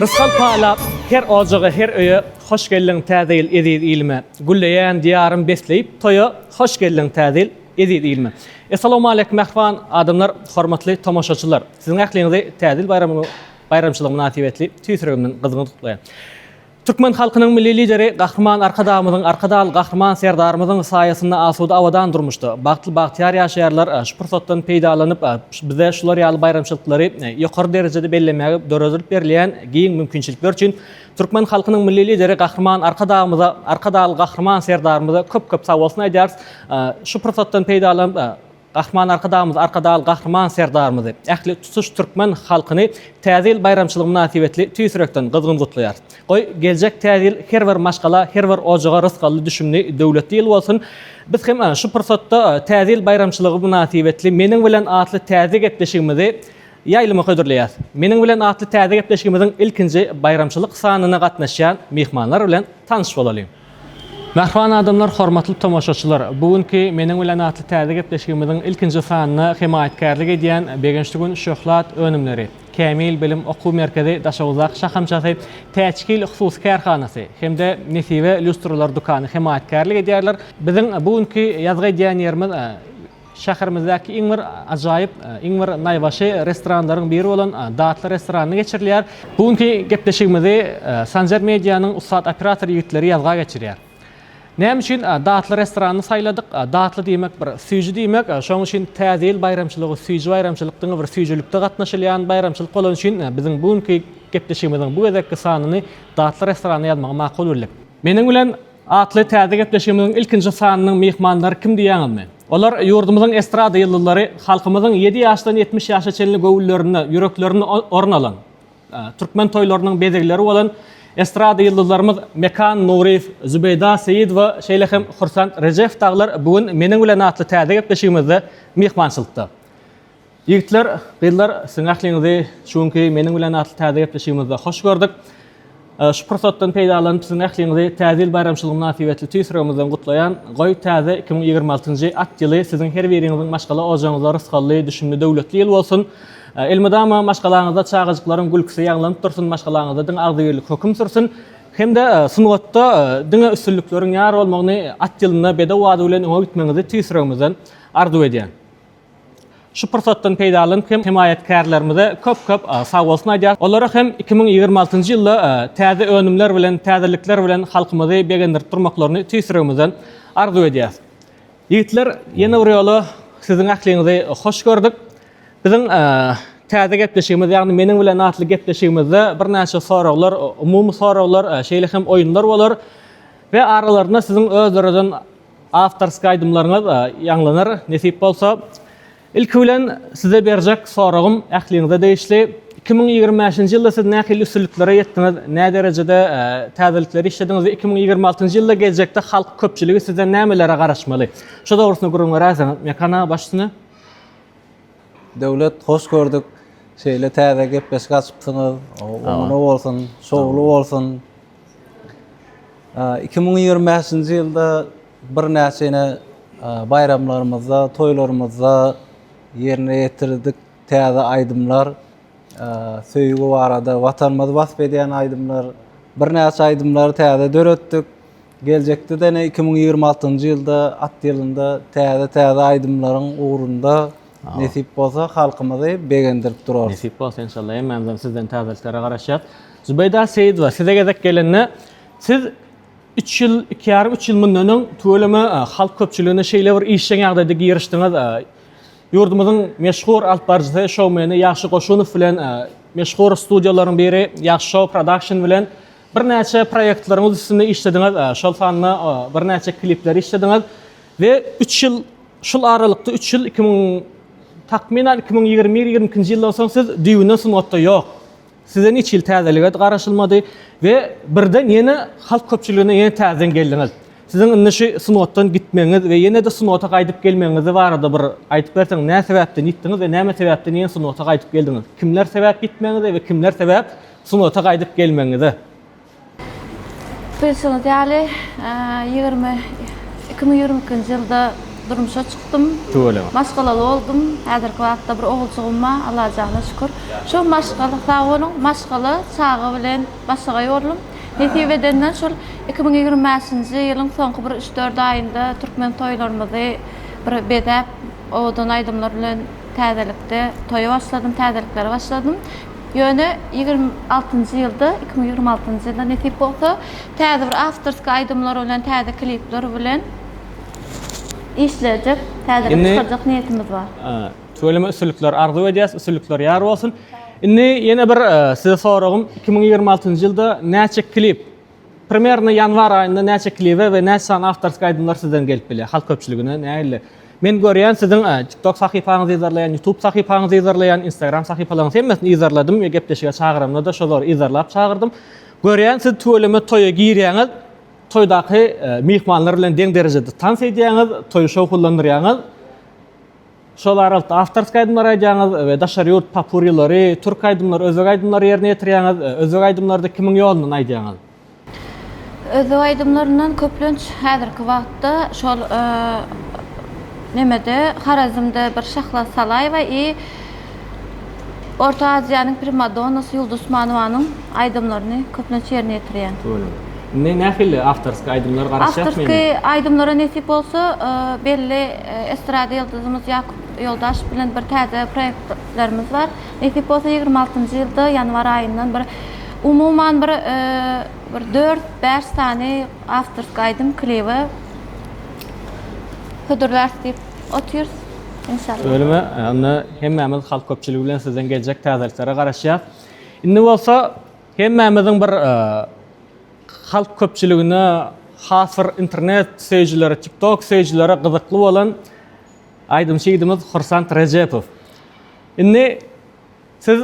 Rıskal pala her ocağa her öye hoş geldin tadil edid ilme. Gülleyen diyarım besleyip toya hoş geldin tadil edid ilme. Assalamu alaykum mehvan adamlar, hormatly tomoşaçylar. Sizin aklınızda tadil bayramçılığı münasibetli tüysürümün kızgın tutlayan. Türkmen halkının milli lideri Kahraman Arkadağımızın Arkadağlı Kahraman Serdarımızın sayesinde asuda avadan durmuştu. Baktlı bahtiyar yaşayarlar şu fırsattan peydalanıp bize şular yalı bayramçılıkları yukarı derecede bellemeye dörözülüp verilen giyin mümkünçilikler için Türkmen halkının milli lideri Kahraman Arkadağımıza Arkadağlı Kahraman Serdarımıza köp sağ olsun ederiz. Şu fırsattan peydalanıp Kahraman Arkadağlı Kahraman Serdarımızı ähli tutuş Türkmen halkını täzil bayramçılığı münasibetli tüysürekten kızgın kutlayar. Koy gelecek täzil her bir maşgala, her bir ocağa rızkalı düşümlü döwletli ýyl bolsun. Biz hem şu fırsatda täzil bayramçılığı münasibetli meniň bilen atly täze gepleşigimizi ýaýlyma hödürleýär. Meniň bilen atly täze gepleşigimiziň ilkinji bayramçılık sanyna gatnaşýan mehmanlar bilen tanyş bolalym. Mehman adamlar, hormatly tomoşaçylar, bugünkü meniň bilen atly täze gepleşigimiziň ilkinji sanyna himayetkarlyk edýän Begençligün Şöhlat önümleri, Kämil Bilim Okuw Merkezi Daşawuzak şahamçasy täçkil hususy kärhanasy hemde Nesibe Lüstrlar dukany himayetkarlyk edýärler. Biziň bugünkü ýazgy edýän ýerimiz şäherimizdäki iň bir ajaýyp, iň bir naýbaşy restoranlaryň biri bolan Datly restoranyny geçirilýär. Bugünkü gepleşigimizi Sanjar Medianyň ustad operator ýigitleri ýazga geçirýär. Näme üçin Datly restoranyny saýladyk? Datly diýmek bir süýji diýmek, şoň üçin täzil bayramçylygy, süýji bayramçylykdyň bir süýjilikde gatnaşylýan bayramçylyk bolan üçin biziň bugünkü gepleşigimiziň bu gezekki sanyny Datly restoranyna ýazmak makul bolýar. Meniň bilen atly täze gepleşigimiziň ilkinji sanynyň mehmanlary kim diýäňizmi? Olar ýurdumyzyň estrada ýyldylary, halkymyzyň 7 ýaşdan 70 ýaşa çenli göwüllerini, ýüreklerini orun alan, türkmen toýlarynyň bezegleri bolan estrada ýyldyllarymyz Mekan Nuriyev, Zübeyda Seyidowa, şeýlehem Hursant Rejef daglar bugün meniň bilen atly täze gepleşigimizde mehmançylykda. Ýigitler, gyllar, siziň ahliňizde şuňky meniň bilen atly täze gepleşigimizde hoş gördük. Şu fırsatdan peýdalanyp siziň ahliňizde täzil bayramçylygy münasibetli tüýsüregimizden gutlaýan Goý täze 2026-njy at ýyly siziň her biriňiziň maşgala ojaňyzda rızkaly, düşümli döwletli ýyl bolsun. Elmedama maşgalaňyzda çağajyklaryň gülkisi ýaňlanyp dursun, maşgalaňyzda diň agdyrlyk höküm sürsin. Hemde sungatda diňe üstünlikleriň ýar bolmagyny at ýylyna bedew wady bilen öňe gitmeňizi tüýsüregimizden arzu edýän. Şu fırsatdan peýdalanyp hem himayetkarlarymyza köp sag bolsun aýdýar. Olara hem 2026-njy ýylda täze önümler bilen, täzelikler bilen halkymyzy begendirip durmaklaryny tüýsüregimizden arzu edýär. Ýigitler, ýene bir ýoly siziň ahliňizi hoş gördük. Biziň täze gepleşigimiz, ýagny meniň bilen atly gepleşigimizde bir näçe soraglar, umumy soraglar, şeýle hem oýunlar bolar we aralarynda siziň özlerinden awtorska aýdymlaryňyz ýanglanar nesip bolsa. İlki bilen size berjek soragym ahliňizde değişli. 2025-nji ýylda siz nähili üstünliklere ýetdiňiz, nä derejede täzelikleri işlediňiz we 2026-njy ýylda geljekde halk köpçüligi size nämelere garaşmaly? Şu dogrusyny gurulmaly äsem, mekana başlyny. Döwlet hoş gördük. Şeýle täze gepleşik açypdyňyz. Onuňa bolsun, şowly bolsun. 2025-nji ýylda bir näçe bayramlarymyzda, toýlarymyzda yerine ýetirdik täze aýdymlar. Söýgü barada watanymyzy wasp edýän aýdymlar, bir näçe aýdymlary täze döretdik. Geljekde de 2026-njy ýylda at ýylynda täze aýdymlaryň ugrunda nesip bolsa halkymyzy begendirip durar. Nesip bolsa inşallah hemmämizden sizden täzeliklere garaşýar. Zübeyda Seyidowa, size gezek gelende siz 3 ýyl, 2,5-3 ýyl mundan töweleme halk köpçüligine şeýle bir işçiň ýagdaýda girişdiňiz. Ýurdumyzyň meşhur alpbarjysy şowmeni Ýaşy Goşunow bilen meşhur studiýalaryň biri Ýaşy Production bilen bir näçe proýektlaryňyz üstünde işlediňiz. Şol sanyna bir näçe klipler işlediňiz we 3 ýyl şol aralykda 3 ýyl takminan 2020-22-nji ýyldan soň siz düýüne sungatda ýok. Size niç ýyl täzelige garaşylmady we birden ýene halk köpçüligine ýene täzen geldiňiz. Siziň indi sungatdan gitmeňiz we ýene de sungatga gaýdyp gelmeňizi barada bir aýdyp berseň, näme sebäpden gitdiňiz we näme sebäpden ýene sungatga gaýdyp geldiňiz? Kimler sebäp gitmeňizi we kimler sebäp sungatga gaýdyp gelmeňizi? Personally 2022-nji ýylda durmuşa çıktım. Töle. Maşgalalı oldum. Häzirki wagtda bir ogulçygymma Allaha jana şükür. Şu maşgala sağ olun, maşgala çağı bilen başga ýolum. Netibeden şol 2025-nji ýylyň soňky bir 3-4 aýynda türkmen toýlarymyzy bir bedäp odan aýdymlar bilen täzelikde toýa başladym, täzeliklere başladym. Ýöne 26-njy ýylda, 2026-njy ýylda netip bolsa, täze bir awtorska aýdymlar bilen, täze klipler bilen işlejek, täzelik çykarjak niýetimiz bar. Söyleme üsüllükler arzu edýäs, üsüllükler ýar bolsun. Indi ýene bir size soragym, 2026-njy ýylda näçe klip, primärne ýanwar aýynda näçe klipe we näçe san awtorska aýdymlar sizden gelip bilýär, halk köpçüligine näýle? Men görýän sizin TikTok sahypaňyzy izarlaýan, YouTube sahypaňyzy izarlaýan, Instagram sahypalaryňyzy hemmesini izarladym we gepleşige çağıramda da şolary izarlap çağırdım. Görýän siz töweleme toýa girýäňiz, toýdaky mihmanlar bilen deň derejede tans edýäňiz, toýy şow kullandyrýaňyz. Şolar alty awtorska aýdymlar aýdýaňyz we daşary ýurt popurylary, türk aýdymlar, özbek aýdymlar ýerine ýetirýäňiz, özbek aýdymlarda kimiň ýolundan aýdýaňyz? Özbek aýdymlaryndan köplenç häzirki wagtda şol nemede Harazmda bir Şahla Salaýewa we Orta Aziýanyň primadonnasy Ýulduz Usmanowanyň aýdymlaryny köplenç ýerine ýetirýän. Nähili awtorska aýdymlar garaşýar mı? Awtorska aýdymlara nesip bolsa, belli estrada ýıldızymyz Ýakup Ýoldaş bilen bir täze proýektlerimiz bar. Nesip bolsa 26-njy ýylda ýanwar aýyndan bir umuman bir 4-5 tane awtorska aýdym klibi hödürler diýip otyrys inşallah. Öyleme, anda hemmemiz halk köpçüligi bilen sizden geljek täzeliklere garaşýar. Indi bolsa hemmemizin bir halk köpçüligine has bir internet seyircileri, TikTok seyircileri gyzykly bolan aýdym şeýdimiz Hursant Rejepow. Indi siz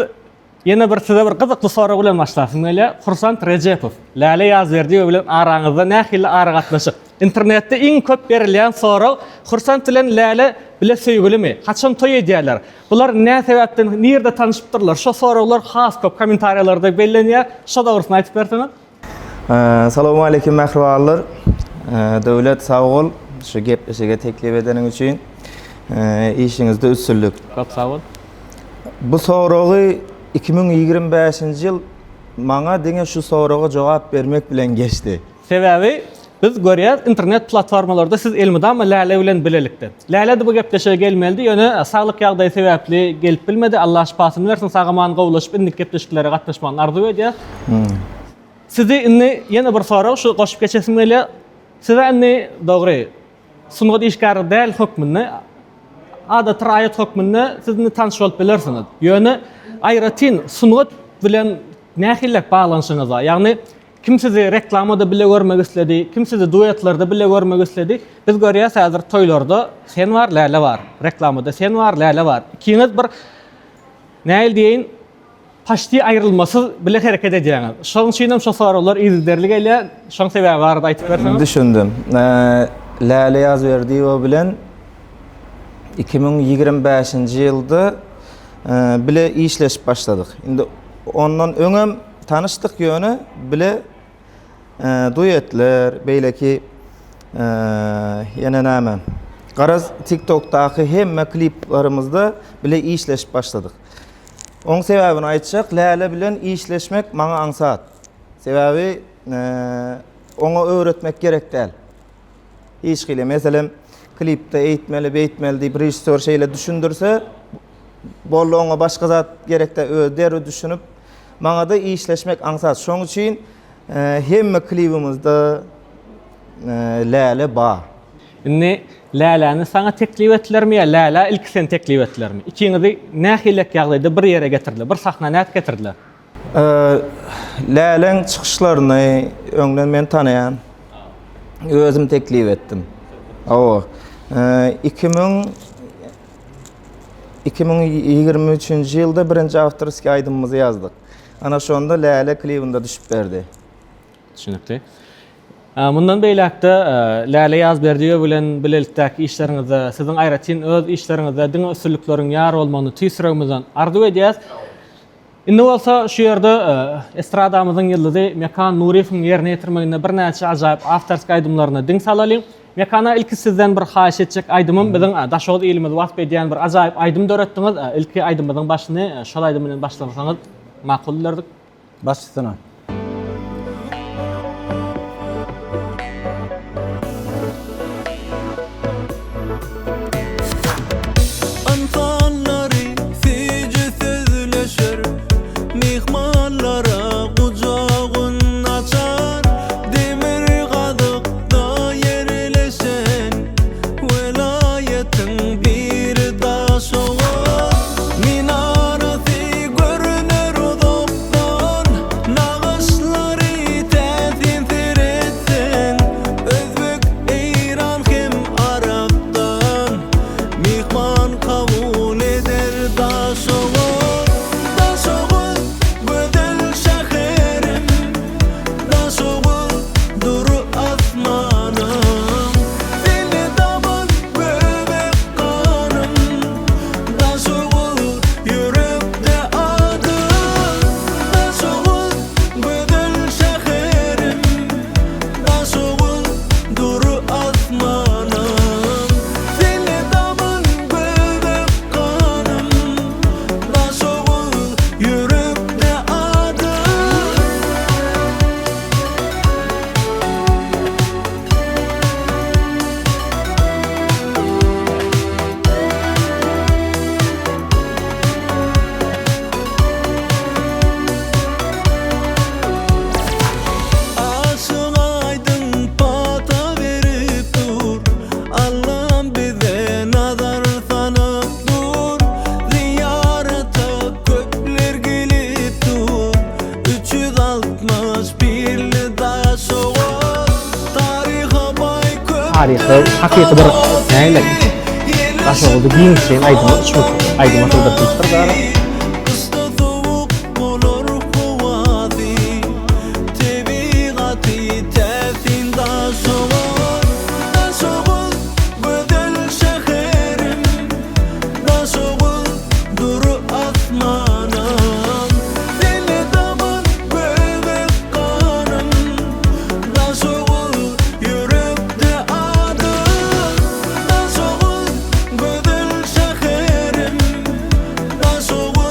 ýene bir size bir gyzykly soragy bilen başlasyň ele. Hursant Rejepow, Läle Ýazberdiýew bilen araňyzda nähili ara gatnaşyk? İnternetde iň köp berilýän sorag Hursant bilen Läle bile söýgülimi? Haçan toý edýärler? Bular nä sebäpden nerede tanışypdyrlar? Şo soraglar has köp kommentariýalarda bellenýär. Şo dogrusyny aýtyp berseňiz. Salamu aleykum mähribarlar. Döwlet sag bol. Şu gepleşige teklip edeniň üçin işiňizde üstünlük. Çok sağ ol. Bu soragy 2025-nji ýyl maňa deňe şu soraga jogap bermek bilen geçdi. Sebäbi biz görýäs internet platformalarda siz elmidama Läle bilen bilelikde. Läle de bu gepleşige gelmeli, ýöne saglyk ýagdaý sebäpli gelip bilmedi. Allah şifasyny bersin, sagaman gowlaşyp indik gepleşiklere gatnaşmagyny arzu edýär. Sizi inni ýene bir sorag şu goşup geçesim gelýär. Size inni dogry sunugat işgary däl hökmünde ada traýat hökmünde sizni tanış bolup bilersiňiz. Ýöne aýratyn sunugat bilen nähillek baglanşyňyz bar. Ýagny kim sizi reklamada bile görmek istedi, kim sizi duetlarda bile görmek istedi. Biz görýäs häzir toýlarda sen var, Läle var. Reklamada sen var, Läle var. Ikiňiz bir näil diýin paşty aýrylmasy bile hereket edýäňiz. Şoň üçin şo soraglar izderli gelýär. Şoň sebäbi barada aýtyp berseňiz. Düşündüm. Läle Ýazberdiýew bilen 2025-nji ýylda bile işleşip başladyk. Indi ondan öňem tanışdyk ýöne bile duetler, beýleki ýene näme? Garaz TikTok'daky hemme kliplerimizde bile işleşip başladyk. Oň sebäbini aýtjak, Läle bilen işleşmek maňa aňsat. Sebäbi oňa öwretmek gerek däl. Hiç gile meselem klipde eýtmeli, beýtmeli diýip rejissor şeýle düşündürse, bolly oňa başga zat gerek de derü düşünüp maňa da işleşmek aňsat. Şoň üçin hemme klibimizde Läle bar. Indi Läläni saňa teklip etdilermi ýa Läle ilk sen teklip etdilermi? Ikiňizi nähillek ýagdaýda bir ýere getirdiler, bir sahna nät getirdiler? Läleň çykyşlaryny öňden men tanaýan, özüm teklip etdim. O 2023-nji ýylda birinji awtorski aýdymymyzy ýazdyk. Ana şonda Läle klibinde düşüp berdi. Düşünükli. Bundan beýlekde Läle Ýazberdiýew bilen bilelikdäki işleriňizde, sizin aýratyn öz işleriňizde diňe üstünlikleriň ýar bolmagyny tüýsüregimizden arzu edýäs. Indi bolsa şu ýerde estradamyzyň ýyldyzy Mekan Nuriýewiň ýerine ýetirmeginde bir näçe ajaýyp awtorski aýdymlaryna diň salalyň. Mekana ilki sizden bir haýyş etjek aýdymym biziň daşoğuz ilimiz wasp edýän bir ajaýyp aýdym döretdiňiz. Ilki aýdymyň başyny şol aýdym bilen başlasaňyz makul bilerdik. Başlasana. Anfanları fici sözleşir, mihmanlara kucağın açar. Demir kadıkta yerleşen velayetin bir daş olur. Minaresi görünür uzaktan, nağışları tezindir etsen. Özbek, İran hem Arap'tan mihman kabul eder daş olur. Daş olur güzel şehrim, daş olur duru asmanım. Seni damın bebek kanım, daş olur yürekte adım. Daş olur güzel şehrim, daş olur duru asmanım. Seni damın bebek kanım, daş olur yürekte adım. Aşık aydın pata verip dur, Allah'ım bize nazar sanıp dur. Ziyarete köpler gelip dur, 361'li daş olur. Tariha bay köp Tarihi, hakiki bir näle daşoğuzdy giňişen aýdymy üçüncü aýdymy atyldyrypdyr dara. Kışta soğuk bulur huvadi, tebiğatı tersin daş olur. Daş olur güzel şehrim, daş olur duru asmanım. Seni damın bebek kanım, daş olur yürekte adım. Daş olur güzel şehrim, daş olur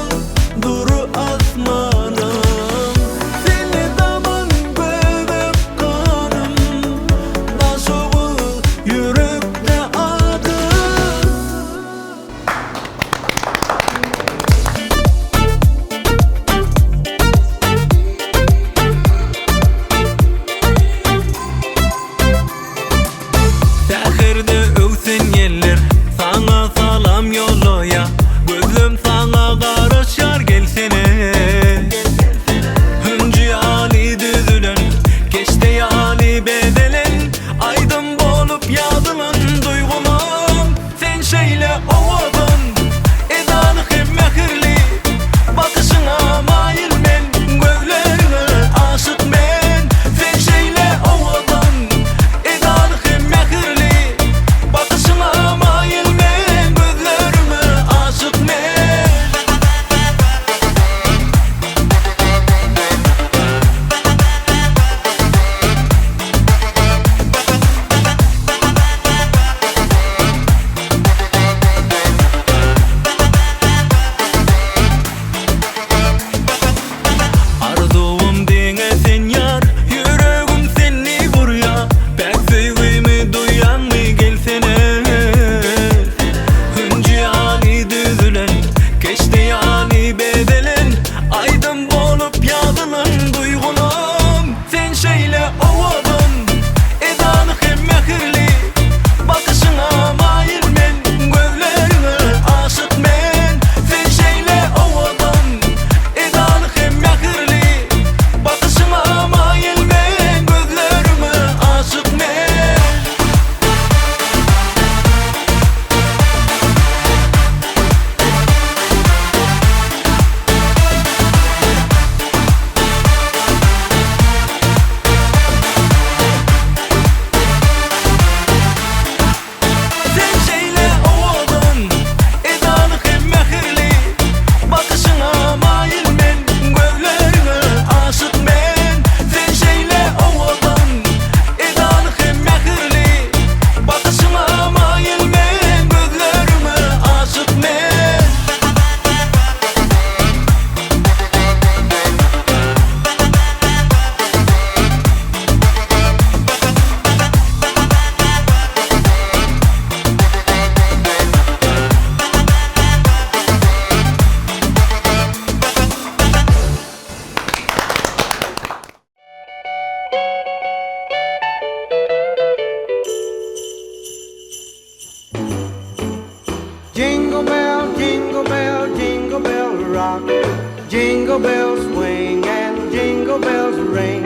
jingle bells swing and jingle bells ring,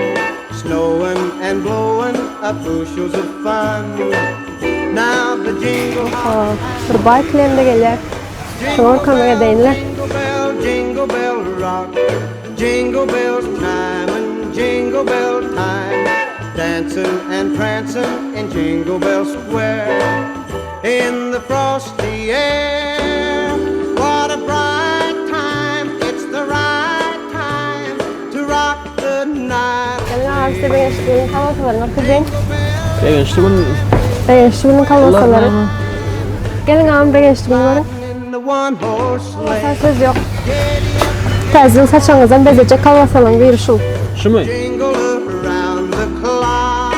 snowing and blowing up bushels of fun. Now the jingle Bir bayklende gelir. Şoňa kamera değinler. jingle bell rock, jingle bells time and jingle bell time, dancing and prancing in Jingle Bell Square, in the frosty air. What a bright time! It's the right time to rock the night. Gelin ağam size beğeniştiğinin kalmasalarına kızın. Begençliğin Beğeniştiğinin kalmasaları. Gelin ağam beğeniştiğini görün. In the one horse sleigh, Sen söz yok. Təzin saçağınızdan bezecek kalmasalan bir şul. şu mu? jingle around the clock,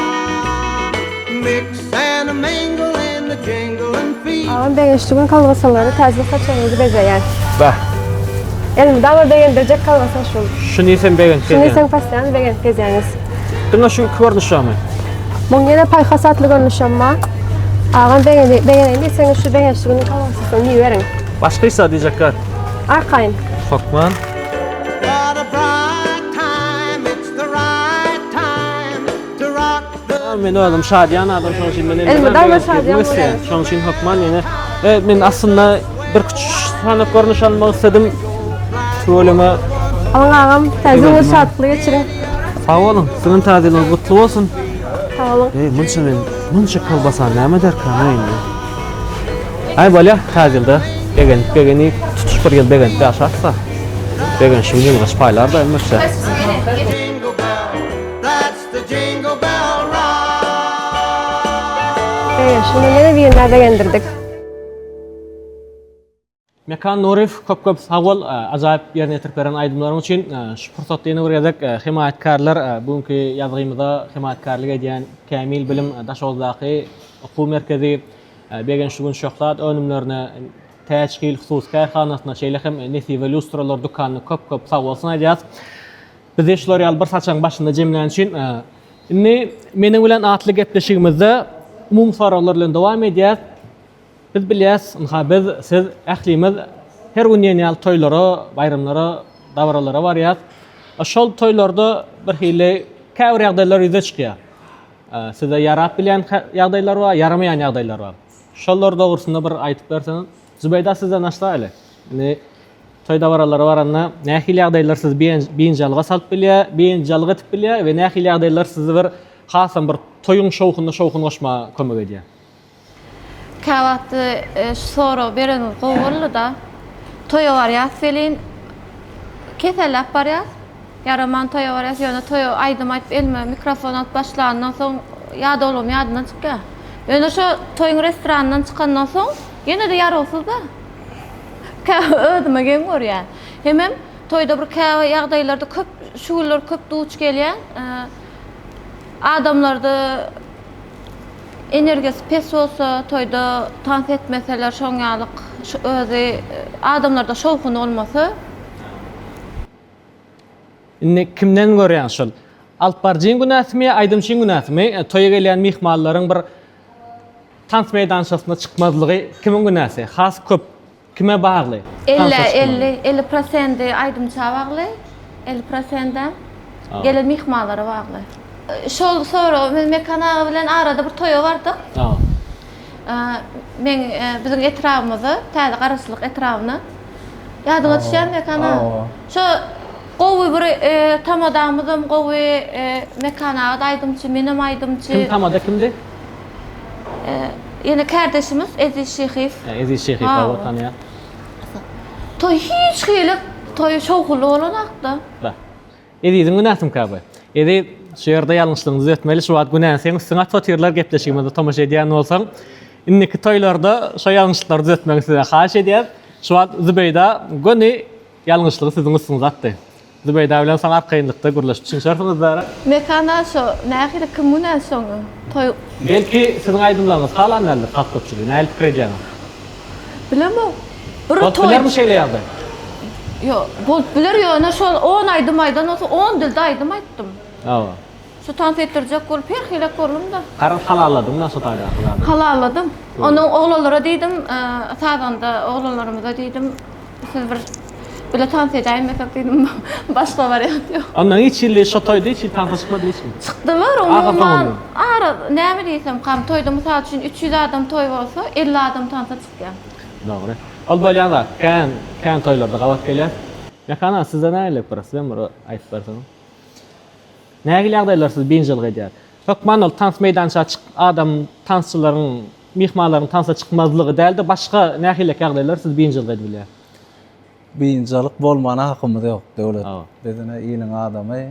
mix and a mingle in the jingling feet. Ağam beğeniştiğinin kalmasaları təzin saçağınızı bezeyer. Bak. Elimde ama beğendirecek kalmasa şul. Şunu sen begenç. Şimdi sen pastayan beğenip gezeniz. Dünle şu görünüş ama. Bunun yine payhasatlı görünüş ama. Ağam beğeneyim sen şu beğeniştiğinin kalmasasını iyi verin. Başkaysa diyecekler. Arkayın. Sokman. What a bright time, it's the right time to rock the Men oğlum Şadiyan adam şonun için ben Elime dalma Şadiyan bu ne? Şonun için Hokman yine. Ben aslında bir küçük sanat görünüş almak istedim. Rolüme Aman ağam təzin o şartlı geçirin. sağ olun. Sizin tadiliniz kutlu olsun. Sağ olun. Munça kalbasa näme derkan öýünde. Ay bola tadilde begeni tutuş bir ýyl begeni aşatsa. Begen şimdi ýyl paylar da emekse. jingle bell. That's the jingle bell rock. Evet, şimdi yine bir günlerde gendirdik. Mekan Norif köp sağ ol. Ajaýyp ýerine ýetirip beren aýdymlaryň üçin şu pursatda ýene bir ýazak himayetkarlar bugünkü ýazgymyzda himayetkarlyk edýän Kamil Bilim Daşowdaky okuw merkezi begen şu gün şoklad önümlerine täşkil husus kaýhanasyna şeýle hem nesibe lustralar dukanyny köp sağ bolsun aýdýas. Biz eşler ýaly bir saçaň başynda jemlän üçin indi meniň bilen atly gepleşigimizde umum soralar bilen dowam edýäs. Biz bilýäs, biz siz ählimiz her gün ýene toýlara, bayramlara, dawralara barýar. Şol toýlarda bir hili käbir ýagdaýlar ýüze çykýar. Size ýarap bilen ýagdaýlar bar, yaramaýan ýagdaýlar bar. Şollar dogrusyna bir aýtyp berseňiz, Zübeyda sizden açla ele. Toy dawralara baranda nähil ýagdaýlar siz beýinjalga salyp bilýär, beýinjalga etip bilýär we nähil ýagdaýlar sizi bir hasam bir toyuň şowkuna goşma kömek edýär. Kavatı soru bereniz gowurlu da toya var ya selin kesellap bar ya yaraman toya var ya ýöne toya aýdym aýtyp elme mikrofon alyp başlandan soň ýa dolum ýadyna çykýar. Ýöne şu toyuň restorandan çykandan soň ýene de ýaragsyz da. Ödüme gelmör ýa. Hemem toyda bir ýagdaýlarda köp şugullar köp duç gelýär. Adamlarda energiýasi pes bolsa, toyda tans etmeseler şoňalyk özi adamlarda şowkun olmasa. Indi kimden görýän şol? Alparjyň günäsmi, aýdymçyň günäsmi? Toýa gelýän mihmanlaryň bir tans meýdançasyna çykmazlygy kimiň günäsi? Has köp kime bagly? 50% aýdymça bagly, 50% gelen mihmanlara bagly. Şol sonra mekana bilen arada bir toýa bardyk. Men bizim etrafymyzy, täze garaşlyk etrafyny ýadyma düşýär mekana. Şo gowy bir tamadamyzym gowy mekana aýdymçy, menem aýdymçy. Kim tamada kimdi? Ýene kardeşimiz Ezi Şeýhif. Ezi Şeýhif baba tanýar. Toy hiç gelip toy şowkulu bolan akda. Ba. Eziň günäsim kaby. Ezi şu ýerde ýalňyşlygyňyzy etmeli, şu wagt günäsiň üstüne atyrlar gepleşigimizde tomaşa edýän bolsaň, indiki toýlarda şu ýalňyşlyklary düzeltmek size haýyş edýär. Şu wagt Zübeyda göni ýalňyşlygy siziň üstüňize atdy. Zübeyda bilen saňa arkaýynlykda gürleşip düşünýärsiňiz bara. Mekana şu nähili kimune soňy toy Belki siziň aýdymlaryňyz halan näle halk köpçüligi, näle pikir bilemem. Bir toy bilermi şeýle ýagdaý? Yo, bol biler ýöne şol 10 aýdym aýdan olsa 10 dilde aýdym aýtdym. Awa. Şu tans etdirjek bolup her hile görlüm da. Karar halalladym nasıl taýdakladım? Halalladım. Onu oğlanlara diýdim, sazanda oğlanlarymyza diýdim, siz bir Böyle tans edeyim mesela dedim başka variant yok. Ondan hiç illi şu toyda hiç tansa çıkmadı hiç mi? Çıktılar umuman ara ne mi diysem kam toyda misal üçün 300 adam toy bolsa 50 adam tansa çıkýan. Doğru. Ol bolýanda kan toylarda gabat gelýär. Ýakana sizde näle burasy ben bir aýdyp berseň. Nägili ýagdaýlar siz birinji ýyl edýär? Hökman ol tans meýdançyna çyk adam tansçylaryň, mihmanlaryň tansa çykmazlygy däldi, başga nägili ýagdaýlar siz birinji ýyl edýär? Biyincalyk bolmana hakymyz ýok döwlet. Aa. Bizine ýylyň adamy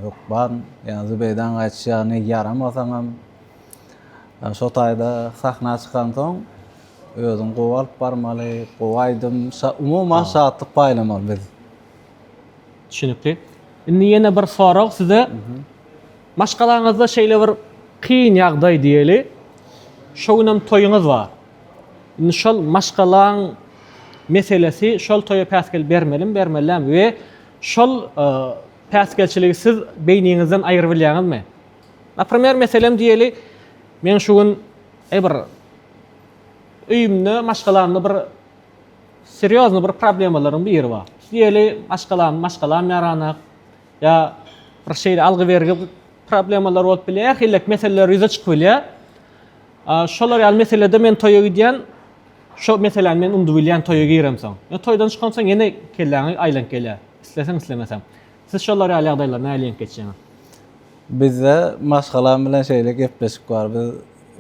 hökman, ýani Zübeyden gaýtýany yaramasaňam şo taýda sahna çykan soň özüň gowy alyp barmaly, gowaýdym, umuman şatlyk paýlamaly biz. Düşünükli. Indi ýene bir sorag size maşgalaňyzda şeýle bir kyn ýagdaý diýeli. Şoňam toýuňyz bar. Indi şol maşgalaň meselesi şol toýa päskel bermelim we şol päskelçiligi siz beýniňizden aýryp bilýäňizmi? Napример, meselem diýeli, men şu gün bir öýümde maşgalamda bir seriozny bir problemalaryň biri bar. Diýeli, maşgalam ýaranak ýa bir şeýle algy bergi problemalar bolup bilýär, hillek meseleler ýüze çykyp bilýär. Şolar ýaly meselede men toýa gidýän, şo meselem men undy bilýän toýa girem soň. Ýa toýdan çykan soň ýene kelläňi aýlanıp gelýär. İsleseň islemesem. Siz şolar ýaly ýagdaýlar näle geçýär? Bizde maşgalan bilen şeýle gepleşik bar. Biz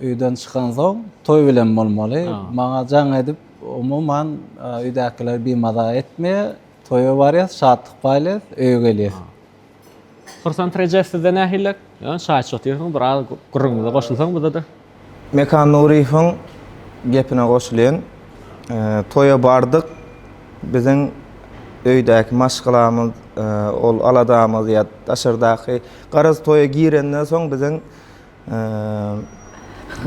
öýden çykan soň toý bilen bolmaly. Maňa jaň edip umuman öýdäkiler bimaza etmeýär. Toýa barýar, şatlyk paýlar, öýe gelýär. Xursand rejesinde nähillek? Ýa şaýat şotýaryň bir gurrumyza goşulsaň bu da. Mekan Nuriýewiň gepine goşulýan. Toýa bardyk. Biziň öýdäki maşgalamyz, ol aladamyz ýa daşardaky garaz toýa girenden soň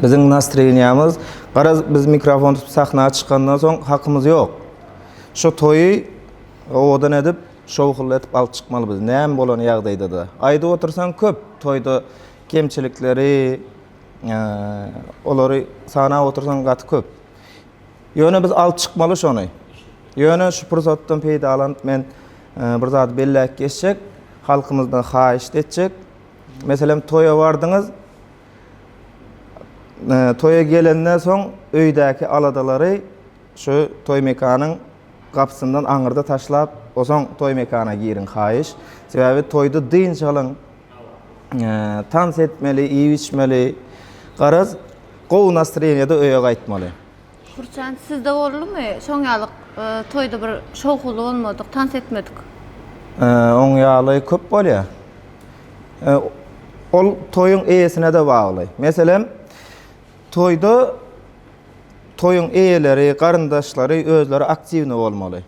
biziň nastroýeniýamyz, garaz biz mikrofon tutup sahnaya çykandan soň hakymyz ýok. Şo toýy odan edip şowhul etip alyp çykmaly biz. Näme bolan ýagdaýda da. Aýda otursaň köp toýda kemçilikleri, olary sana otursaň gaty köp. Ýöne biz alyp çykmaly şonu. Ýöne şu pursatdan peýdalanyp men bir zat belläk geçjek, halkymyzdan haýyş etjek. Meselem toýa bardyňyz, toýa gelenden soň öýdäki aladalary şu toý mekanyň gapsyndan aňyrda taşlap, osoň toý mekana girin haýyş. Sebäbi toýda dyn çalyň, tans etmeli, iýip içmeli, garaz gowy nastroýeniýede öýe gaýtmaly. Kurçan sizde boldumy? Şoň ýalyk toýda bir şowhul bolmadyk, tans etmedik. Oň ýaly köp bolýar. Ol toýuň eýesine de bagly. Meselem toýda toýuň eýeleri, garyndaşlary özleri aktiwni bolmaly.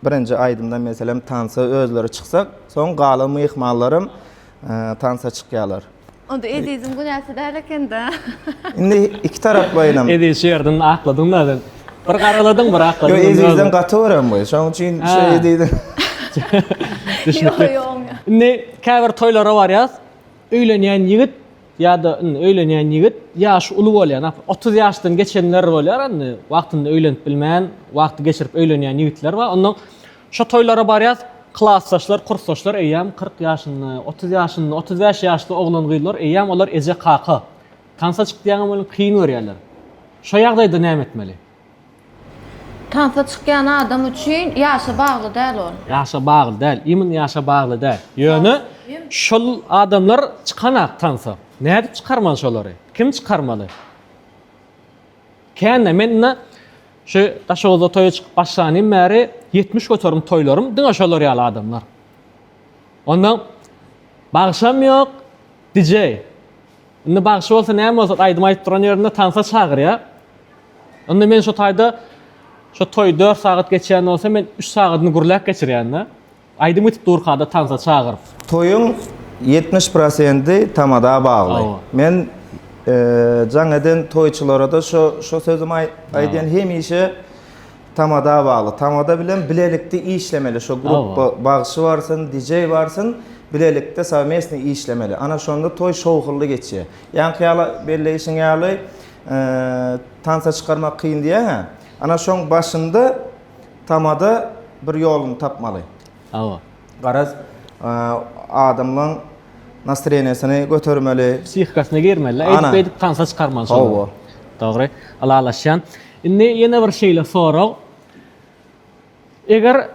Birinji aýdymda meselem tansa özleri çyksak, soň galy myhmanlarym tansa çykýarlar. Onda edizim günäsi dälekende. Indi iki tarap baýnam. Edis ýerden akladyň da. Bir garaladyň, bir akladyň. Yo edizden gaty ören bu. Şoň üçin şey edizden. Ne käbir toýlara barýas, öýlenýän ýigit ýa-da öýlenýän ýigit ýaş uly bolýar. 30 ýaşdan geçenler bolýar, indi wagtynda öýlenip bilmän, wagty geçirip öýlenýän ýigitler bar. Ondan şo toýlara barýas, klassdaşlar, kursdaşlar eýäm 40 ýaşynda, 30 ýaşynda, 35 ýaşly oglan gyýlar, eýäm olar eje qaky. Tansa çykdygan bolan kyn görýärler. Şo ýagdaýda näme etmeli? Tansa çykýan adam üçin ýaşa bagly däl ol. Ýaşa bagly däl, imin ýaşa bagly däl. Ýöne şol adamlar çykanak tansa. Näde çykarmaly şolary? Kim çykarmaly? Kände menne şu daşoğuzda toýa çykyp başlanýym bäri 70 götürüm toýlarym, diňe şolar ýaly adamlar. Ondan bagşam ýok, DJ. Indi bagşy bolsa näme bolsa aýdym aýdyp duran ýerinde tansa çagyrýar. Onda men şu taýda şu toy 4 saat geçýän bolsa men 3 saatyny gurlak geçirýän da. Aýdym ötüp durkada tansa çagyryp. Toýuň 70% tamada bagly. Men jaňadan toýçylara da şu sözüm aýdýan hemişe tamada bagly. Tamada bilen bilelikde işlemeli. Şu grup bagşy barsyn, DJ barsyn, bilelikde savmesni işlemeli. Ana şonda toy şowhully geçýär. Ýani ýaly belleýişiň ýaly tansa çykarmak kyn diýär. Ana şoň başynda tamada bir yolunu tapmaly. Awa. Garaz adamlaryň nasrenesini götürmeli. Psihikasına girmeli. Ana. Edip tansa çıkarmalı. Hawa. Doğru. Allah alaşan. Indi yine bir şeyle sorak. Eger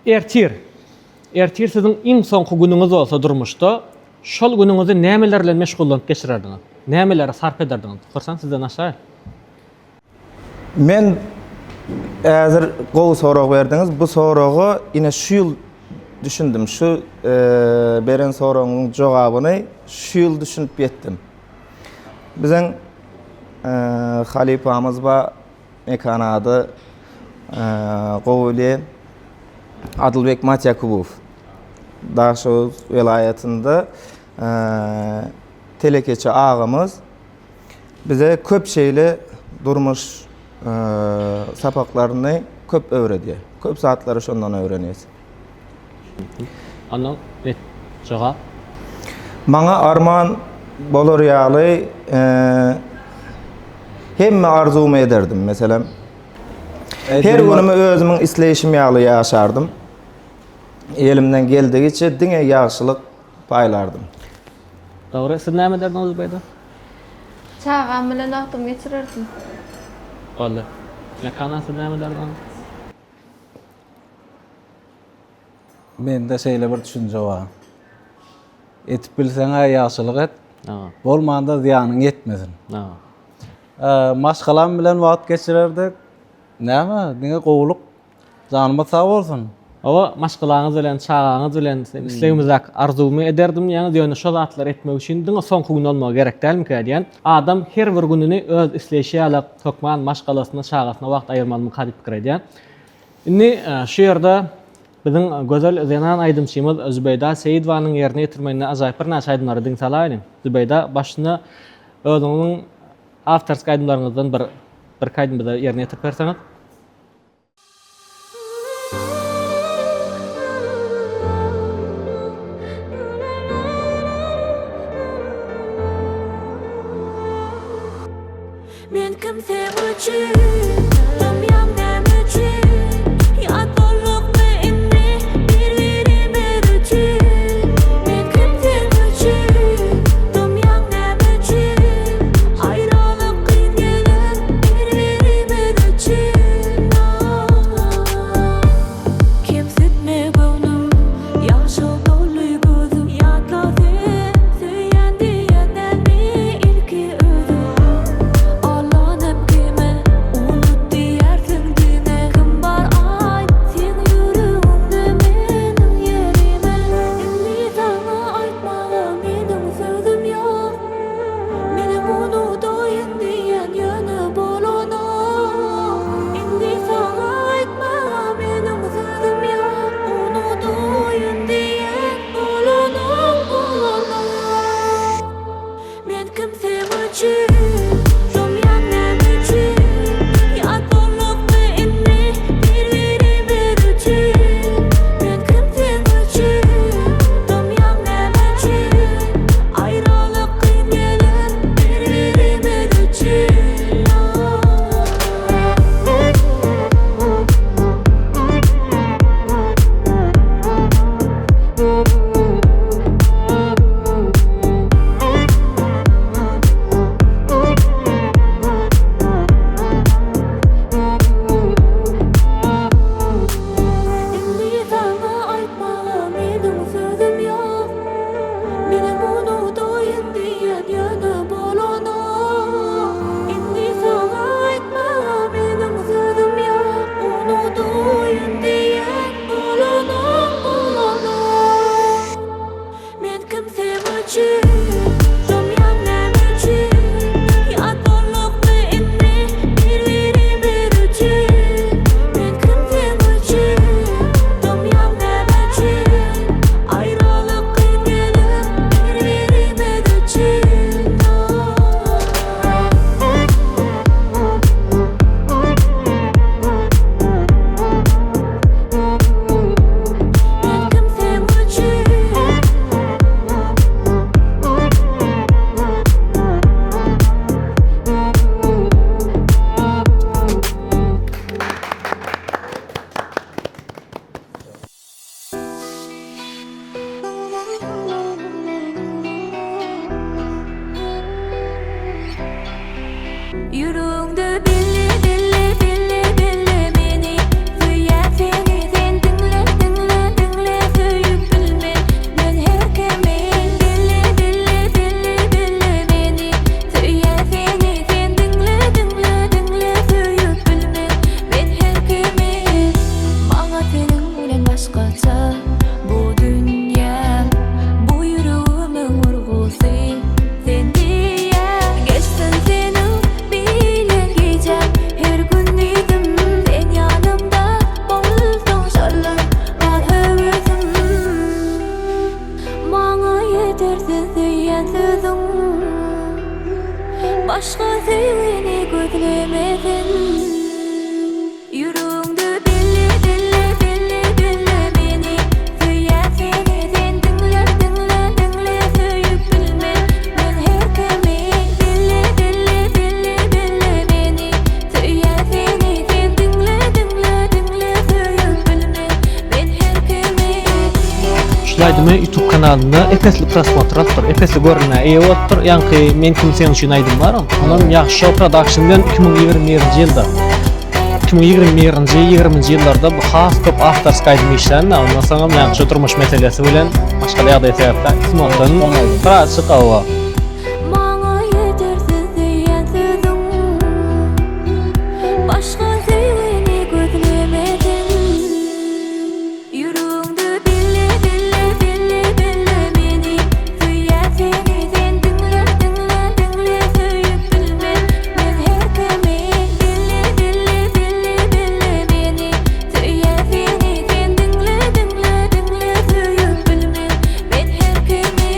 ertir sizin iň soňky günüňiz bolsa durmuşda, şol günüňizi nämelerle meşgullanyp geçirerdiňiz? Nämelere sarf ederdiňiz? Sorsan sizden aşağı. Men äzir gowy sorak berdiňiz. Bu soragy ine şu ýyl düşündim. Şu beren soragyň jogabyny şu ýyl düşünüp ýetdim. Biziň halifamyz ba mekanady Gowly Adylbek Matyakubow Daşoz vilayetinde telekeçi ağamız bize köp şeyle durmuş sapaklaryny köp öwredi. Köp saatları şondan öwrenýäs. Anlaň net jogap. Maňa arman bolar ýaly hemme arzumy ederdim. Meselem her günümü özümün isleýişim ýaly ýaşardym. Elimden geldigiçe diňe ýagşylyk paýlardım. Doğru. Siz näme derdiňiz beýda? Çağam bilen wagtym geçirerdim. Oldu. Mekanasy näme derdiňiz? Mende şeýle bir düşünje bar. Etip bilseňe ýagşylyk et, Awa. bolmanda ziýanyň ýetmesin. Awa. Maşgalam bilen wagt geçirerdik. Näme? Diňe gowluk janyma sag bolsun. Awa maşgalaňyz bilen, çağaňyz bilen isleýimizak arzumy ederdim. Ýani diýene şol atlar etmek üçin diňe soňky gün bolmagy gerek dälmi diýen. Adam her bir gününi öz isleýişi ýaly tokman maşgalasyna, çağasyna wagt aýyrmaly mukadip pikir edýän. Indi şu ýerde biziň gözel Zenan aýdymçymyz Zübeyda Seyidowanyň ýerine ýetirmegine ajaýyp bir näçe aýdymlary diň salaýyn. Zübeyda başyna özüňiň awtorsk aýdymlaryňyzdan bir kaýdym bize ýerine ýetirip berseňiz. Men kim sen üçün, dünýäň näme üçün, ýatlyk inni bir-birime üçün. Men kim sen üçün, dünýäň näme üçün, aýralyk kyn gelir bir-birime üçün. Kim sütme gönlüm, ýaşy dolu gözüm, ýatla sen, söýendi ýetmeli ilki özüm. Men kim sen üçün, dünýäň näme üçün, ýatlyk inni bir-birime üçün. Men kim sen üçün, dünýäň näme üçün, aýralyk kyn gelir bir-birime üçün. Indi sana aýtmaga meniň sözüm ýok. Meni muny doýun diýen ýöne bolana. Indi sana aýtmaga meniň sözüm ýok. Muny doýun diýen bolana. Men kim sen üçün, dünýäň näme üçün, ýatlyk inni bir-birime üçün. Men kim sen üçün, dünýäň näme üçün, aýralyk kyn gelir bir-birime üçün. Men kim sen üçün, Başka sevgini gözlemedin. Yüreğimde belli belli belli belli beni söyle seni sen dinle dinle dinle söyüp bilme ben her kemi belli belli belli belli beni söyle seni sen dinle dinle dinle söyüp bilme ben her kemi. Şulaydymy YouTube kanalynda epesli prosmotratdyr, epesli görünä eýe bolupdyr. Ýa-ni men kimseň üçin aýdym bar. Onuň ýaxşy production-dan 2021-nji ýylda 2021-nji 20-nji ýyllarda bu has köp awtorska aýdym işlerini, ondan soň ýaxşy turmuş meselesi bilen başga ýagdaý sebäpden ismotdan biraz çykawa. Maňa ýetersiz diýen sözüň başga sevgini gözlemedin. Yüreğimde belli belli belli belli beni söyle seni sen dinle dinle dinle söyüp bilme ben her kemi belli belli belli belli beni söyle seni sen dinle dinle dinle söyüp bilme ben her kemi.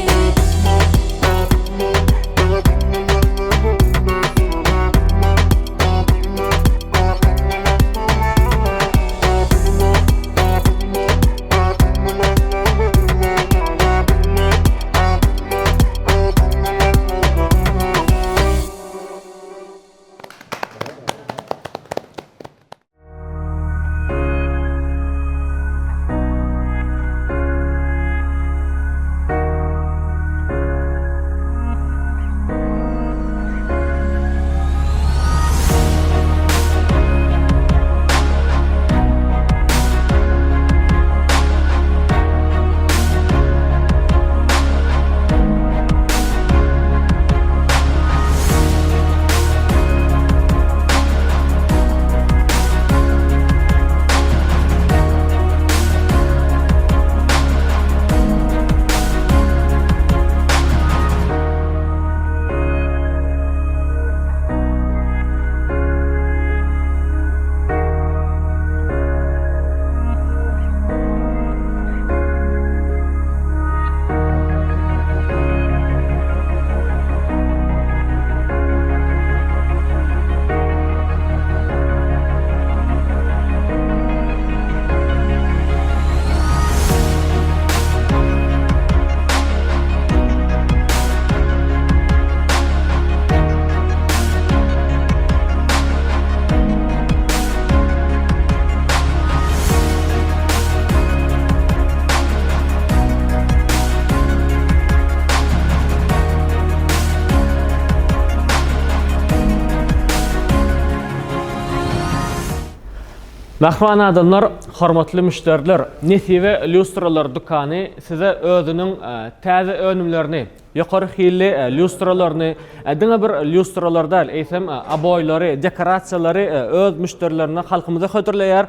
Mahvan adamlar, hormatly müşteriler, Nesive Lustralar dukany size özünün täze önümlerini, ýokary hilli lustralaryny, diňe bir lustralar däl, eýsem aboýlary, dekorasiýalary öz müşterilerine halkymyza hötürleýär.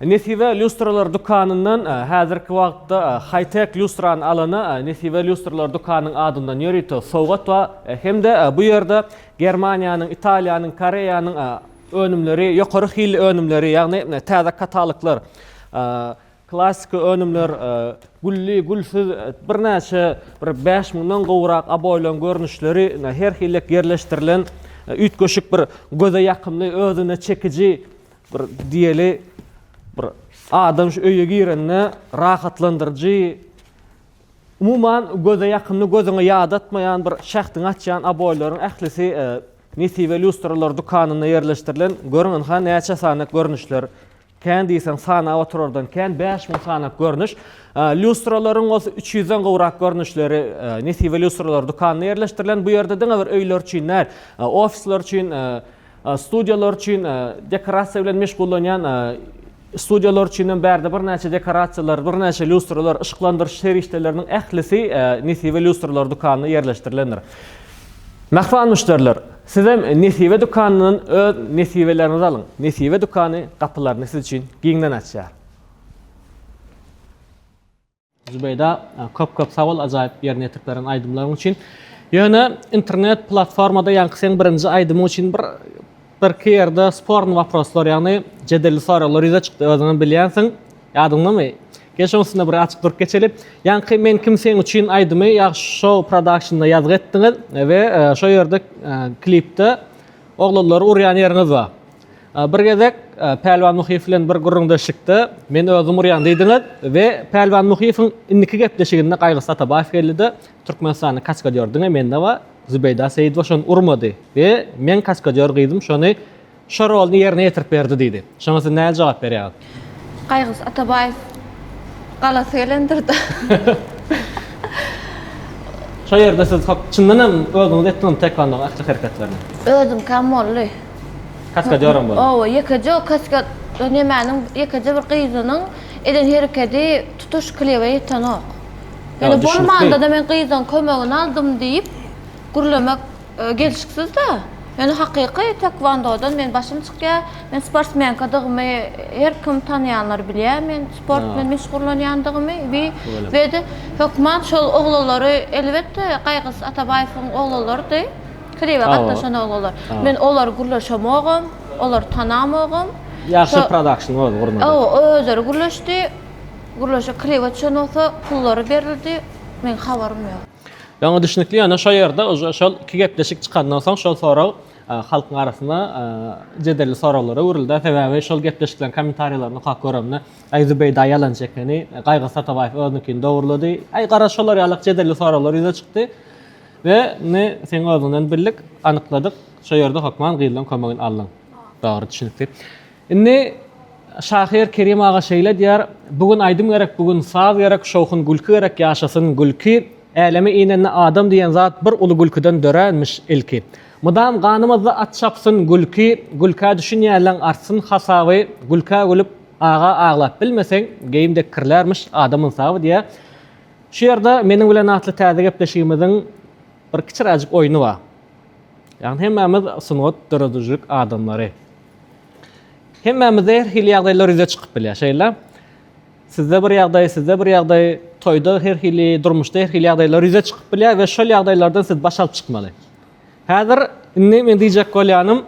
Nesive Lustralar dukanyndan häzirki wagtda high-tech lustran alany Nesive Lustralar dukanynyň adyndan ýörýär. Sowgat we hemde bu ýerde Germaniýanyň, Italiýanyň, Koreýanyň önümleri, ýokary hilli önümleri, ýagny täze kataloglar, klassik önümler, gulli, gulsiz, birnäçe 5000-den gowrak aboýlan görnüşleri her hillik yerleşdirilen üýtgeşik bir göze ýakymly, özüne çekiji bir diýeli bir adam şu öýe girenne rahatlandyrjy, umuman göze ýakymly, gözüňe ýadatmaýan bir şähtiň açýan aboýlaryň ählisi Nesive Lustralar dukanyna yerleşdirilen görünen ha näçe sanak görnüşler. Kän diýsen sana oturardan kän 5000 sanak görnüş. Lustralaryň bolsa 300-den gowrak görnüşleri Nesive Lustralar dukanyna yerleşdirilen bu ýerde diňe bir öýler üçin, ofisler üçin, studiýalar üçin dekorasiýa bilen meşgullanýan studiýalar üçin bärde bir näçe dekorasiýalar, bir näçe lustralar, ışıklandyryş serişdeleriniň ählisi Nesive Lustralar dukanyna yerleşdirilendir. Mahvan müşteriler, sizem Nesive dukanynyň öz nesivelerini alyň. Nesive dukany kapylaryny siz üçin giňden açýar. Zübeyda köp sawal ajaýyp ýerine ýetiriplären aýdymlaryň üçin. Ýöne internet platformada ýa-ni sen birinji aýdym üçin bir kerde sporny waproslar, ýagny jedelli soralar ýüze çykdy, özüňi bilýänsiň. Ýadyňdamy? Geçensinde bir açık durup geçelim. Yani men kimseň üçin aýdymy, ýa show production'da ýazgy etdiňiz we şo ýerde klipde oglulary urýan ýeriňiz bar. Bir gezek Pelvan Muhif bilen bir gurrunda şykdy. Men özüm urýan diýdiňiz we Pelvan Muhifin indiki gepleşiginde Gaýgys Atabaýew geldi. Türkmenistanyň kaskadýordyň mende bar. Zübeyda Seyitova şonu urmady we men kaskadýor gyzdym, şonu şo rolny ýerine ýetirip berdi diýdi. Şoňa siz näme jogap berýär? Gaýgys Atabaýew galasy gelendirdi. Şo ýerde siz çyndanam özüňiz etdiňiz tekvandoň akçy hereketlerini. Özüm kamolly. Kaskadýorum bar. O, ýekeje kaskad nämäniň ýekeje bir gyzynyň eden hereketi tutuş kliwe ýetenok. Yani bolmanda da men gyzyň kömegini aldım diýip gurlamak gelişiksiz da. Yani hakyky tekvandodan men başym çykýar. Men sportsmenkadygymy her kim tanýanlar bilýär. Men sport bilen meşgullanýandygymy we de hökman şol oglulary elbetde Gaýgys Atabaýewiň oglulary kliwe gatnaşan oglular. Men olar gurlaşamagam, olar tanamagam. Ýaşy production boldy gurmady. O özleri gurlaşdy. Gurlaşa kliwe çanolsa pullary berildi. Men habarym ýok. Ýa-ni düşünikli ýa-ni şo ýerde şol iki gepleşik çykandan soň şol sorag halkyň arasynda jedelli soraglara urildi. Sebäbi şol gepleşiklerin kommentariýalaryny hak göremni. Zübeyda ýalan çekeni, Gaýgys Atabaýew özünikini dogurlady. Gara şolar ýalyk jedelli soraglar ýüze çykdy. Ve ne sen özünden birlik anykladyk. Şo ýerde hokman gyýylan kömegini aldyň. Dogry düşünikli. Indi Şahir Kerim ağa şeýle diýär, bugün aýdym gerek, bugün saz gerek, şowhun gülki gerek, ýaşasyn gülki. Eleme iğnenle adam diyen zat bir ulu gülküden dörenmiş ilki. Mudam ganymyzda at çapsın gülki, gülka düşünýärleň artsın hasabı, gülka gülüp ağa ağlap bilmesen geýimde kirlermiş adamın sawy diye. Şu ýerde meniň bilen atly täze gepleşigimiziň bir kiçirajyk oýuny bar. Ýani hemmemiz sunat döredijik adamlary. Hemmemiz her hili ýagdaýlar ýüze çykyp bilýär şeýle. Sizde bir ýagdaý, toyda her hili, durmuşda her hili ýagdaýlar ýüze çykyp bilýär we şol ýagdaýlardan siz baş alyp çykmaly. Häzir indi men diýjek bolýanym,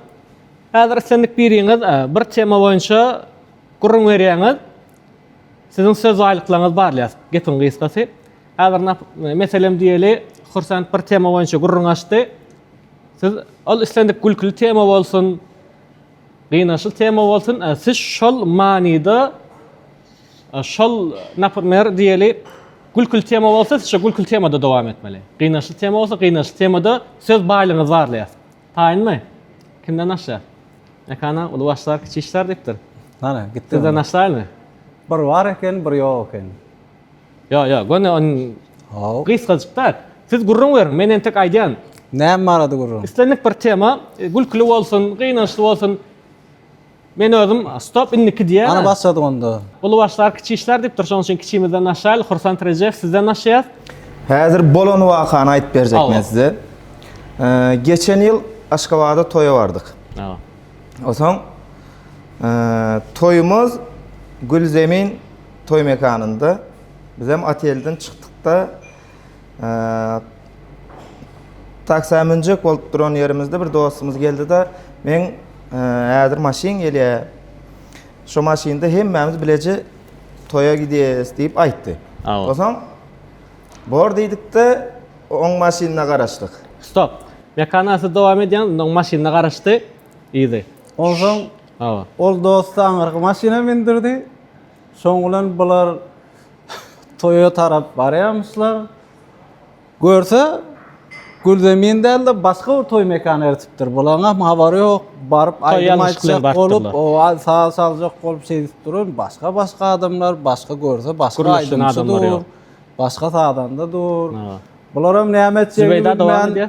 häzir senlik biriňiz bir tema boýunça gurrun berýäňiz, siziň söz aýlyklaryňyz barlar. Gepin gysgasy. Häzir meselem diýeli, Hursant bir tema boýunça gurrun açdy. Siz ol islendik gülküli tema bolsun, gynaşyl tema bolsun, siz şol manida şol naprimер diýeli gülkül tema bolsa siz gülkül temada dowam etmeli. Gynaşyl tema bolsa gynaşyl temada söz baýlygyňyz barlar. Taýynmy? Kimden aşar? Ekana ulu başlar kiçi işler diýipdir. Nana gitdi. Sizden aşarmy? Bir var eken, bir ýok eken. Yo, gone on Haw. gysgaçyklar. Siz gurrun berin, men entek aýdýan. Näme barady gurrun? İstenlik bir tema, gülkülü bolsun, gynaşyl bolsun. Men özüm stop inniki diýär. Ana başladyk onda. Ulu başlar kiçi işler diýipdir. Şoň üçin kiçimizden aşaýl, Hursant Rejev sizden aşaýar. Häzir bolan wakany aýdyp berjek men size. Geçen ýyl Aşgabatda toýa bardyk. Osoň toýumuz Gülzemin toy mekanynda. Biz hem atelden çykdykda taksamynjak bolup duran ýerimizde bir dostumuz geldi da men häzir maşin gelýär. Şo maşinda hemmemiz bileje toya gidýäs diýip aýtdy. Osoň bor diýdikde oň maşinine garaşdyk. Stop. Mekanasy dowam edýän, oň maşinine garaşdy. Ýygy. Oňsoň ol dost aňyrky maşina mindirdi. Şoň bilen bular toya tarap barýarmyşlar. Görse Gülzemin dälde başga bir toy mekany eritipdir. Bularga habary ýok. Baryp aýdym aýtsak bolup, o sağ saljak bolup şeýdip durur. Başga adamlar, başga görse, başga aýdymçydyr. Başga saýdanda dur. Bular hem nämet Zübeyda dowam edýär.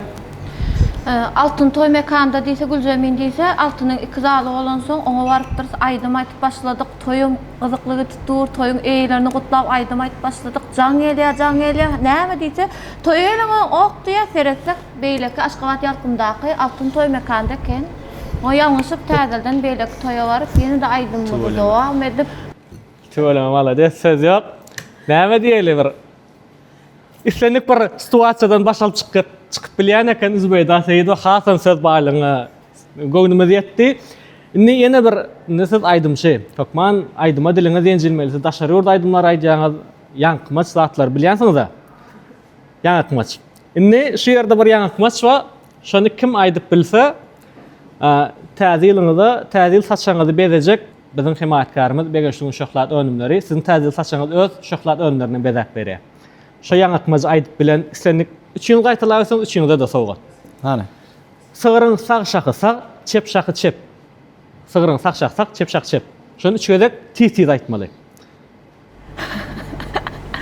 Altın toy mekanında diýse Gülzemin diýse, altynyň iki zaly bolan soň oňa baryp aýdym aýtyp başladyk. Toyum gyzyklygy tutdur, toyuň eýlerini gutlap aýdym aýtyp başladyk. Jaň gelýär. Näme diýse, toy eýleni ok diýär feretsek beýleki Aşgabat ýalkymdaky altyn toy mekanında eken. O ýalňyşyp täzelden beýleki toýa baryp ýene-de aýdymlygy dowam edip. Töweleme malades, söz ýok. Näme diýeli bir islendik bir situasiýadan baş alyp çykyp bilýän eken Zübeyda Seyitova hasan söz baýlygyna göwnümiz ýetdi. Indi yine bir siz aydım şey. Tokman aydıma diliniz enjilmeli. Siz daşary ýurda aydymlar aýdýaňyz ýankymaç zatlar bilýänsiňiz da. Ýankymaç. Indi şu ýerde bir ýankymaç bar. Şonu kim aýdyp bilse, täzeliňizi, täzel saçaňyzy bezejek bizim himayetkarymyz Begeşliň şokolad önümleri sizin täzel saçaňyz öz şokolad önümlerini bezep berýär. Şo ýankymaç aýdyp bilen islendik 3 ýyl gaýtalarsaňyz 3 ýylda da sowgat. Hani? Sığırın sağ şakı sağ, çep şakı çep. Sığırın sağ şakı sağ, çep şakı çep. Şunu üçgedek tiz aytmaly.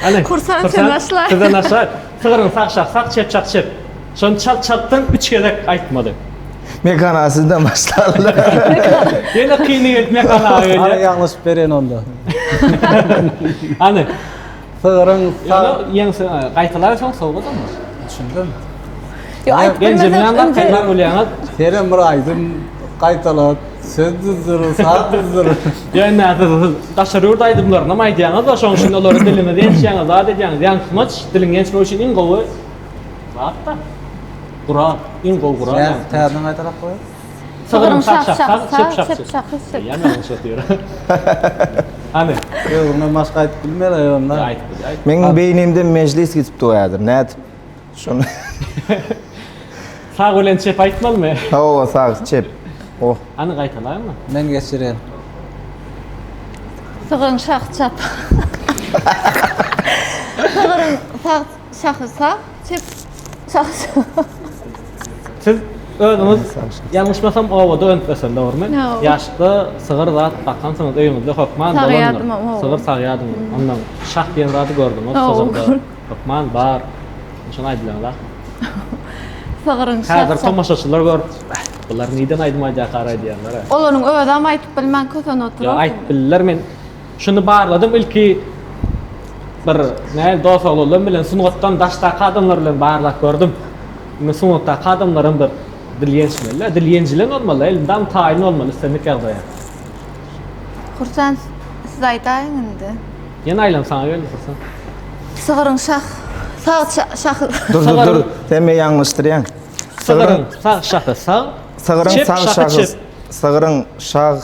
Hani? Kursan sen başla. Sizden aşağı. Sığırın sağ şakı sağ, çep şakı çep. Şunu çat-çatdan üçgedek aytmaly. Mekana sizden başladılar. Yine kıyını etmek ana Hani öyle. yanlış beren onda. Hani? Sığırın sağ... Yani qaytalarsan soğudu mu? Düşündüm. Yo ayıp Ben bilmeden cemyanlar önce kaynar olayanlar. Seren bir aydım qaytalat, söz düzdürür, saat düzdürür. Yani daşary ýurda aýdymlar, nama aýdýaňyz da şoň üçin olary dilini diýýäňiz, zat edýäňiz. Ýankymaç dilin geçme üçin iň gowy zat da. Guran, iň gowy guran. Sen täzeden qaytarap koýar. Sığırın şak şak şak şak, çep şak çep çep. şak çep. Yani anlaşılıyor. Hani? Öňe başga aýtyp bilmeler onda. Ayt. Meň beýnimde mejlis gitip doýadyr. Nädip? Şonu. Sağ bilen çep aýtmalymy? Hawa sağ çep. Oh. Hani gaýtalarmy? Men geçiren. Sığırın şak çap. Sığırın sağ şakı sağ, çep şak çap. Siz özüňiz ýalňyşmasam owada öňtmesen dogrymy? Yo. Ýaşda sığır zat bakansyňyz öýüňizde hokman Sağ dolandyr. ýadyma, o. Sığır sağ ýadyma. Ondan şah diýen zady gördüm. O O, sığırda. gördüm. Hokman bar. Şonu aýdýarlar. Sığırın şak Häzir çap. tomaşaçylar görüp, bular niden aýdymajak garay diýenler. Olaryň öýdem aýtyp bilmän kösen Ya oturup. ayt bilirler men şunu barladım ilki bir näme dost oğlum bilen sungattan daşta adamlar bilen barlak gördüm. Men sungatda adamların bir dilyençmeler, dilyençilen olmalı, elimden tayin olmalı istedik ýagdaýa. Kursan siz aýtaýyn indi. Ýene aýlam sana geldirsin. Sığırın şak. Sağ şak. Dur. Teme ýangyşdyrýan. Sığırın sağ şakı sağ, Sığırın çep sağ şakı şagı. çep. Sığırın şag.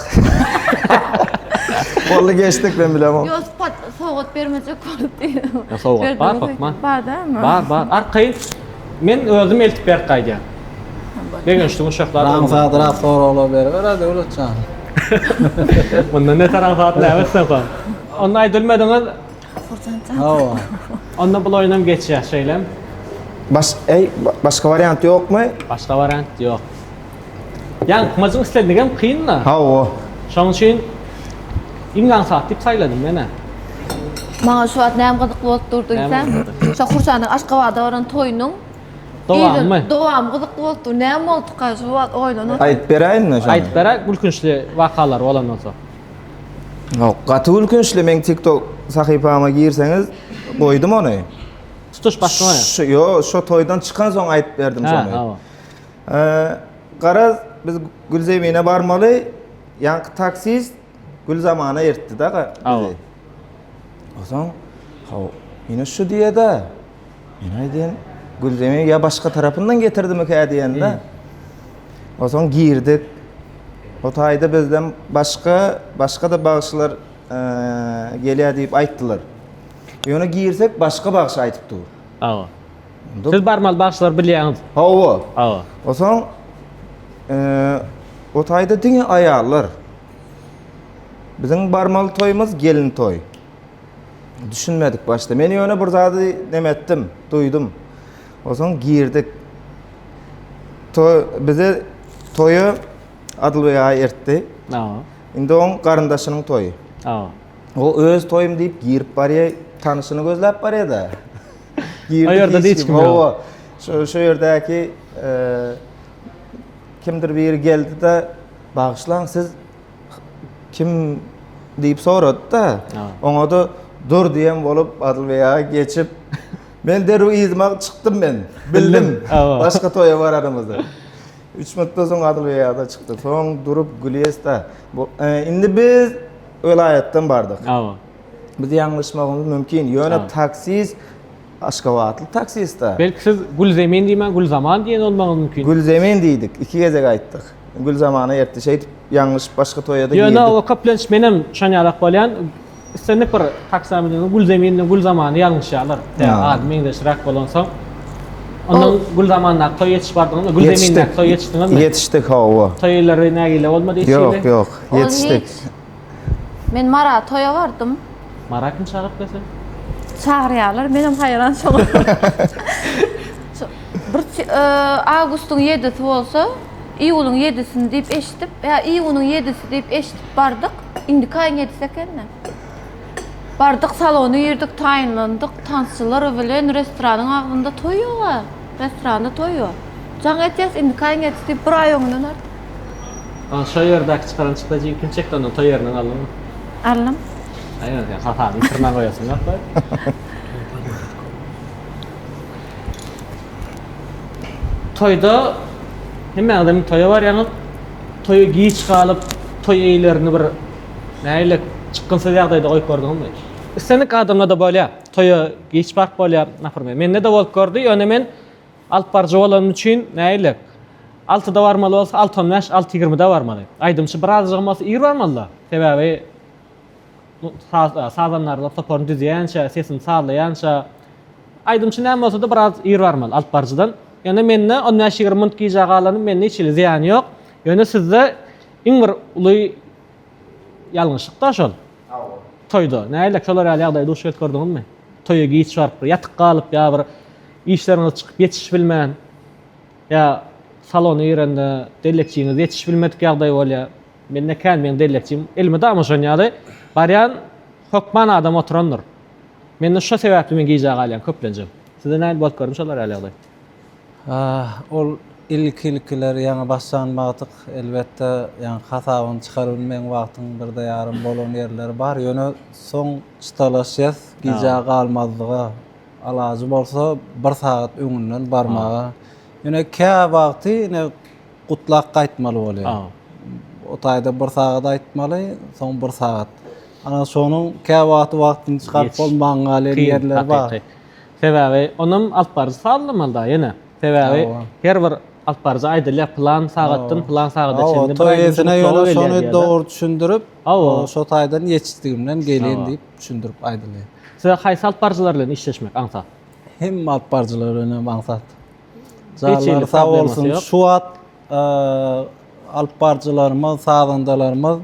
Bolly geçdik ben bilemem. Yo spat soğut bermejek bolup diýdim. Ya soğuk bar hokman. Bar dämi? Bar. Arkaý men özüm eltip berip gaýdym. Begeşliň uşaklar. Raň saatlara sonra ola berer, hadi ulatçan. Bundan ne taraf saat näwetsen kan. Onu aýdylmadyňyz, Hawa. onda bul oýnam geçýär şeýlem. Başka variant ýokmy? Başka variant yok. Yani kumacın istediğim kıyın da. Hawa. Şoň üçin imgan saat dip sayladım mene. Maňa şu wagt näme gyzyk bolup durdy Näme sen? Şu Kursanyň Aşgabatda baran toýunyň Dowamy. Dowam gyzyk bolup dur. Näme boldy ka şu wagt oýlanat. Aýdyp beräýinmi şonu? Aýdyp berä gülkünçli wakalar bolan bolsa. Yok, gaty ülkünçli men TikTok sahypama girseňiz goýdum onu. Tutuş başlama. Şu toydan çıkan soň aýdyp berdim Ha, şonu. ha. Garaz biz Gülzemine barmaly, ýanky taksist Gülzamana ertdi da Ha. bizi. O soň, ine şu diýe da. Men aýdym, Gülzemi ýa başga tarapyndan getirdimi kä diýende. O soň girdik. O taýda bizden başga da bagşylar gelýär diýip aýtdylar. Ýöne girsek başga bagşy aýtypdy. Ha. Siz barmal başlar bilýäňiz. Hawa. Ha. O soň o taýda diňe aýallar. Biziň barmaly toýumuz gelin toy. Düşünmedik başta. Men ýöne bir zady demetdim, duýdum. O soň girdik. Bize toyu Adylbek ağa ertdi. Ha. Indi oň garyndaşynyň toyu. Ha. O öz toyum diýip girip barýar, tanyşyny gözläp barýar da. Girdik. O ýerde hiç kim ýok. Şu ýerdäki kimdir biri geldi de bağışlan siz kim diýip sorady da. Oňa da dur diýen bolup Adylbek ağa geçip men derew izmak çykdym men. Bildim. Başka toya var aramızda. 3 minutdan soň Adylbek ağa da çykdy. Soň durup gülýäs da. Indi biz ölaýatdan bardyk. Ha. Biz ýanglışmagymyz mümkin. Ýöne taksist Aşgabatly taksist da. Belki siz Gülzemin diýmen, Gülzaman diýen bolmagy mümkin. Gülzemin diýdik. 2 gezek aýtdyk. gül zamanı ertişeyip yanlış başka toya da Ýöne giyirdik. o köplenç menem şanýalak bolýan. Istenik bir taksamyny gül zeminiň gül zamany ýalňyş ýalar. Adam meňde şirak bolansoň. Ondan gül zamanına toy yetiş bardyňmy? Gül zeminine toy yetişdiňmi? Yetişdik hawa. Toýlary nägile bolmady hiç Yok ýerde? yok Ol yetişdik. hiç. Men Mara toya vardım. Marakyn çağıryp gelsen. Çağırýarlar, menem haýran şol. Bir Agustun 7-si bolsa, iýulyň 7-sini diýip eşitip, iýulyň 7-si diýip eşitip bardyk. Indi kaýın 7-si ekenne. Bardyk salony ýerdik, taýynlandyk, tansçylar bilen restoranyň agzynda toý ýok. Restoranda toý ýok. Jaň etýäs, indi kaýın 7-si diýip bir aý öňünden ardy. Şo ýerdäki çykaran çykdagy kim çekdi ondan toy ýerinden aldymy? Alym. Aýan sen hatany tırna goýasyň ýa-da. Toyda hemme adamın toyu var ýany toyu giýiç galyp toy eýlerini bir näýle çykynsa ýagdaýda goýup gördiňmi? Senek adamda da bolýar. Toyu giýiç barp bolýar. Näfirme? Mende de bolup gördi. Ýöne men alyp barjy bolan üçin näýle 6-da barmaly bolsa 6-15, 6-20-da barmaly. Aýdymçy bir azjygym bolsa 20 barmaly. Sebäbi sazanlarla toporun düzýänçe, sesini sağlaýança aýdymçy näme bolsa da biraz ýer barmaly alyp barjydan. Ýöne menne 15-20 minut giýjä galanyň menne hiç ziýany ýok. Ýöne sizde iň bir uly ýalňyşlyk da şol. Toyda näýle şolar ýagdaýda duş gördüňmi? Toýa giýiç barp, ýatyk galyp ýa bir işlerine çykyp ýetiş bilmän. ýa salony ýerinde delekçiňiz ýetiş bilmedik ýagdaý bolýar. Men näkän men delekçim elime damaşanýady. Baryan hökman adam oturandyr. Men şu sebäpli men giýjä galýan köplenjem. Sizde näil bolup görmüş olar ýagdaý? Ol ilkiler ýa başlanmadyk elbetde ýa hasabyny çykaryp bilmeň wagtyň birde ýarym bolan ýerler bar. Ýöne soň çytalaşýas giýjä galmazlyga alajy bolsa 1 saat öňünden barmaga. Ýöne kä wagty ne gutlak gaýtmaly bolýar. O taýda 1 saat aýtmaly, soň 1 saat. Ana şonuň kä wagtyny çykaryp bolmaňa ýerler bar. Sebäbi onuň alyp barjy sağlamaly da ýene. Sebäbi her bir alyp barjy aýdylýar plan sagatdan plan sagada çenli bir toýesine ýöne şonu dogry düşündirip, şo taýdan ýetişdigimden gelýän diýip düşündirip aýdylýar. Siz haýsy alyp barjylar bilen işleşmek aňsa? Hem alyp barjylar bilen maňsat. Jarlar sağ bolsun. Şu wagt alyp barjylarymyz, sagandalarymyz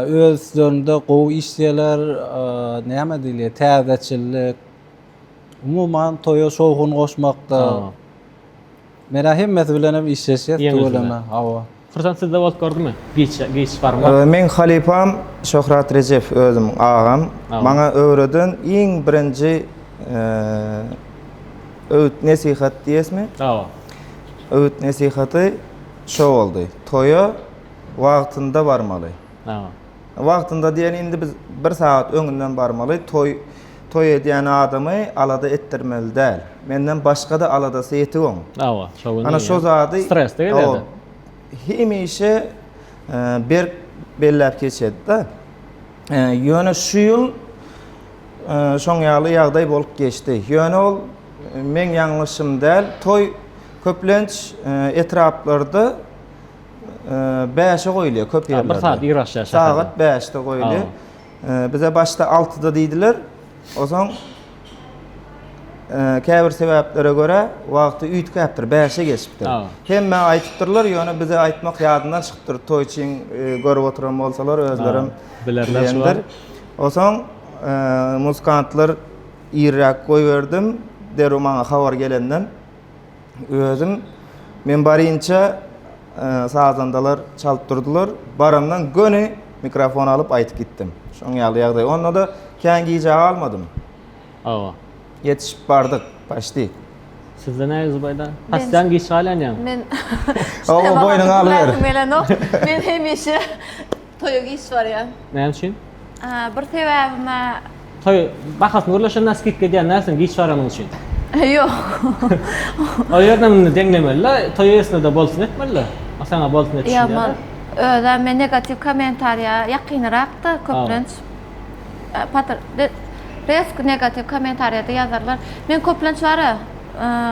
özlerinde gowy işler, näme diýilýär, täzeçilik, umuman toýa şowgun goşmakda. Mera hemmeti bilen hem işleşýär, töweleme. Hawa. Fırsat sizde bolup gördümi? Giýiç barmy? Men halifam Şöhrat Recep özüm agam. Maňa öwreden iň birinji öwüt nesihat diýesmi? Öwüt nesihaty şo boldy. Toýa wagtynda barmaly. Wagtynda diýen indi biz 1 saat öňünden barmaly. Toy edýän adamy alada etdirmeli däl. Menden başga da aladasy ýetiň. Ana şo zady stres diýilýär. Hemişe bir belläp geçedi da. Ýöne şu ýyl şoň ýaly ýagdaý bolup geçdi. Ýöne ol men ýalňyşym däl. Toy köplenç etraplarda 5'e goýulýar köp ýerlerde. 1 saat ýyraşýar. Saat 5'de goýulýar. Bize başda 6'da diýdiler. Ozoň käbir sebäplere göre wagty üýtkäpdir, 5'e geçipdir. Hemme aýtypdyrlar, ýöne bize aýtmak ýadyndan çykypdyr. Toy için görüp oturan bolsalar özlerim bilerler. Ozoň muzikantlar ýerräk goýberdim. Deru maňa habar gelenden özüm men barynça sazandalar çalyp durdular. Baramdan göni mikrofon alıp aýtyp gittim. Şoň ýaly ýagdaý. Onda da kän giýjä almadym. Yetişip bardyk, başdy. Sizde näme Zubayda? Hasdan giýiş galýan ýa? Men boynuňa alyber. Men hemişe toýa giýiş barýan. Näme üçin? Bir sebäbime Toy bahasyny görleşenden skit gedýän näsen giýiş barýan üçin. Ýok. O ýerden meni deňlemeli, toy esnede bolsun etmeli. Asaňa bolsun etmeli. Ýa-man öýden men negativ kommentariýa ýakynrakda köplenç Resk negativ kommentariýada ýazarlar. Men köplenç bary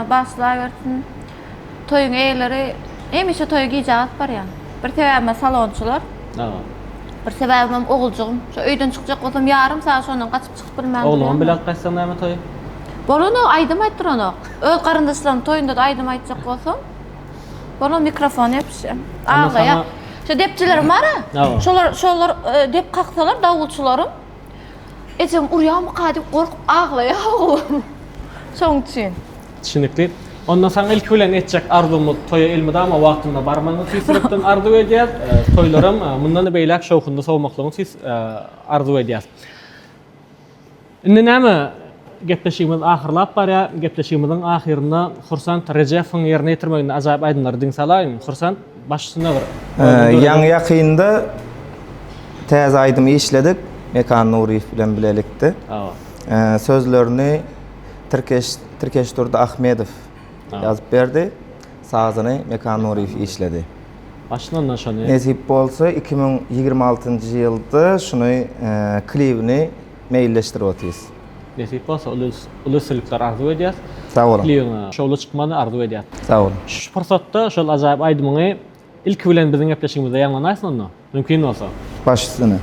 başlaýartyn. Toýuň eýleri Emişe toy giyjat bar ýa. Bir sebäbime salonçular, bir sebäbim oğulcugum. Şu öýden çykjak bolsam yarım saat şondan gaçyp çykyp bilmän. Oğlum bilen gaçsan näme toy? Bolany aýdym aýtdyr onu. Öz garyndaşlaryň toýunda da aýdym aýtjak bolsam. Bolan mikrofon ýapşy. Aga ýa. Şu depçilerim bar. Şolar dep kaksalar davulçularym. Ejem urýamy gadyp gorkup aglaýar. Şoň üçin. Düşünükli. Ondan sonra ilk bilen etjek arzumy toya ilmide ama wagtynda barmagyny süýsürekden arzu edýär. Toylarym mundan da beýlek şowkunda sowmaklaryny siz arzu edýär. Indi näme gepleşigimiz ahyrlap barýar. Gepleşigimiziň ahyrynda Hursant Rejepowyň ýerine ýetirmeginde ajaýyp aýdymlar diň salaýyn. Hursant başçysyna bir. Ýaňy ýakynda täze aýdym işledik. Mekan Nuriýew bilen bilelikdi. Sözlerini Tirkeş Durda Ahmedov yazıp berdi. Sazını Mekan Nuriýew işledi. Başlandan şonu. Nesip bolsa 2026-njy ýylda şunu klibini meýilleşdirip otyrys. Nesip bolsa ulusçylyklar arzu edýär. Sağ olun. Klibine şowla çykmany arzu edýär. Sağ olun. Şu fursatda şol ajaýyp aýdymyňy ilk bilen biziň gepleşigimizde ýaňlanaýsyn onu. Mümkin bolsa. Başçysyny.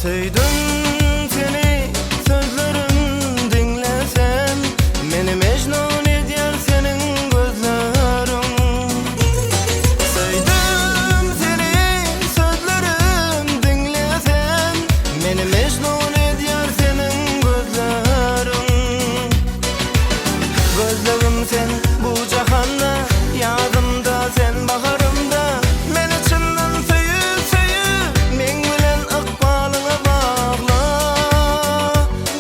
Söydüm seni, sözlerim dinlesem, meni mecnun edýär senin gözlerin. Söydüm seni, sözlerim dinlesem, meni mecnun edýär senin gözlerin. Gözlerim sen bu jahanda, ýadymda sen baharymda, meni çyndan söýüp söýüp, men bilen ykbalyňa bagla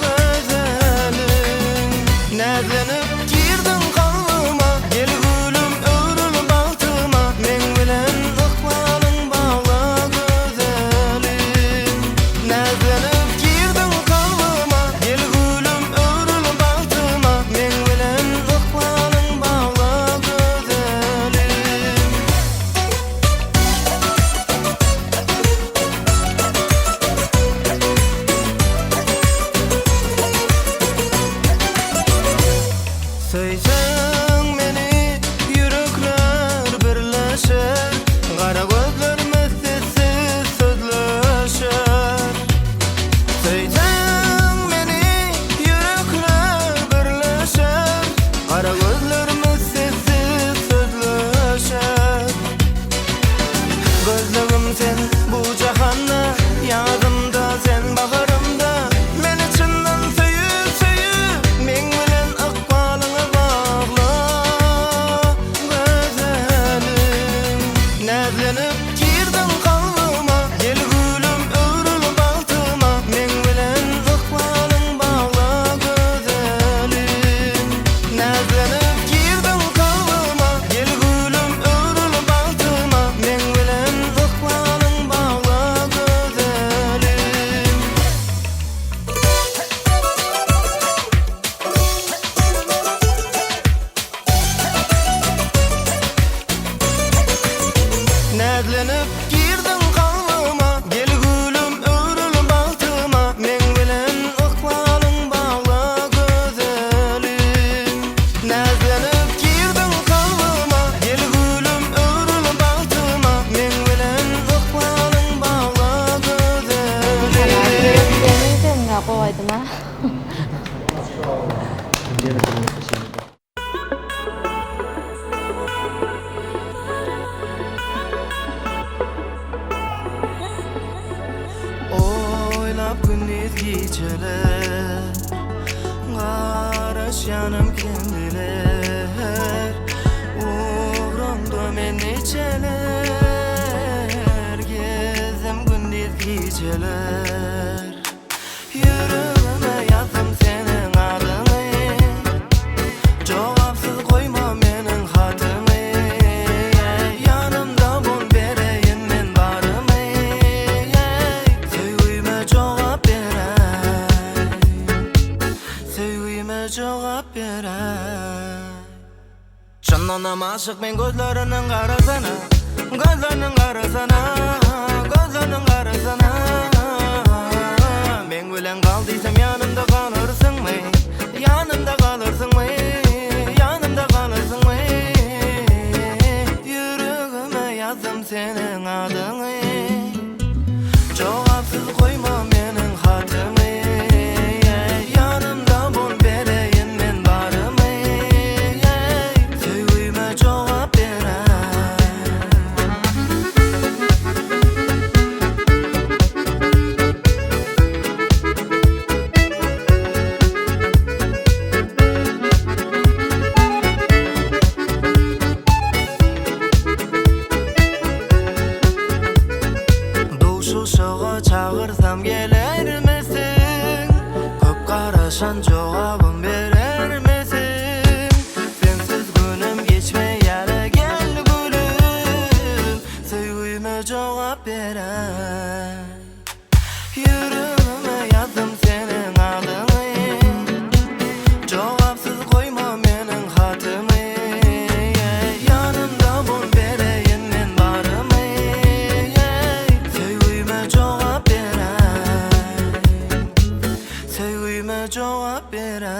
gözelim. Näzlenip girdin kalbyma, gel gülüm öwrülüp bagtyma, men bilen ykbalyň bagla gözelim. Näzlenip girdin kalbyma, gel gülüm öwrülüp bagtyma, men bilen ykbalyň bagla gözelim. Söýseň meni yürekler birleşer, gara gözlerimiz sessiz sözleşer. Söýseň meni yürekler birleşer, gara gözlerimiz sessiz sözleşer. Gözlerim sen bu jahanda, ýadymda sen baharymda, meni çyndan söýüp söýüp, men bilen ykbalyňa bagla Anam aşık men gözlerinin karasına, gözlerinin karasına, gözlerinin karasına. Ben bilen kaldıysam yanımda kalırsın mı? Yanımda kalırsın mı? Yanımda kalırsın mı? Yüreğime yazdım senin adını. Cevapsız koyma menin hatımı. Yanımda bul vereyim men barımı. Sevgime cevap veren. Duşuşuğa çağırsam gelir misin? Köp karışan cevabım verir misin? Sensiz günüm geçmeyeli gel gülüm. Sevgime cevap veren. Yüreğime yazdım senin adını. Cevapsız koyma menin hatımı. Yanımda bul vereyim men barımı. Sevgime cevap veren. Sevgime cevap veren.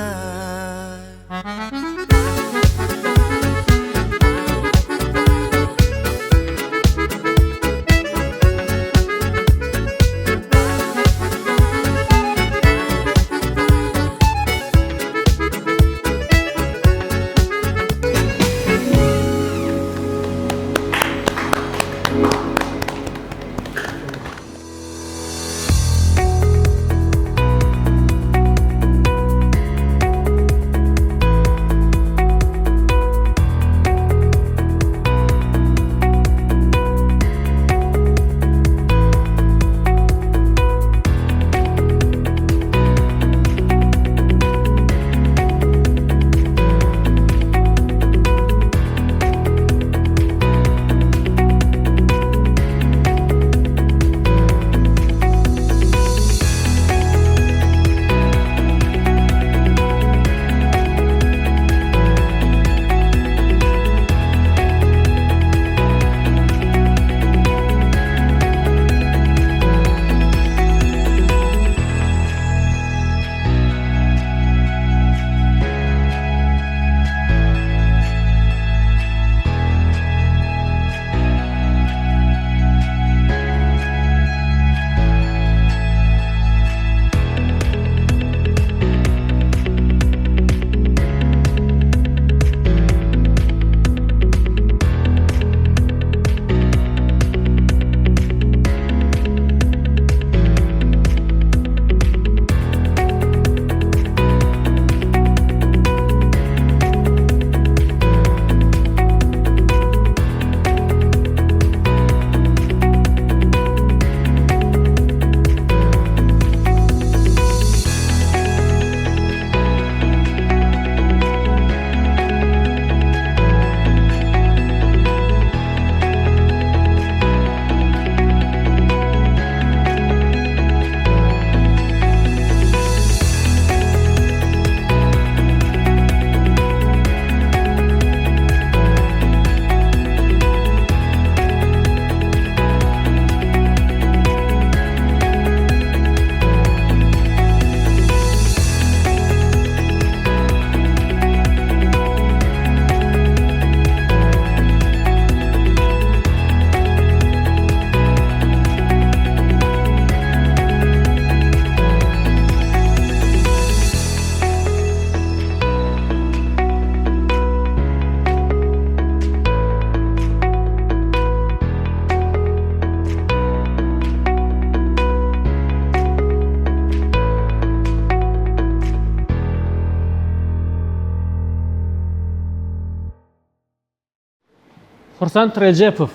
Hursant Recepov.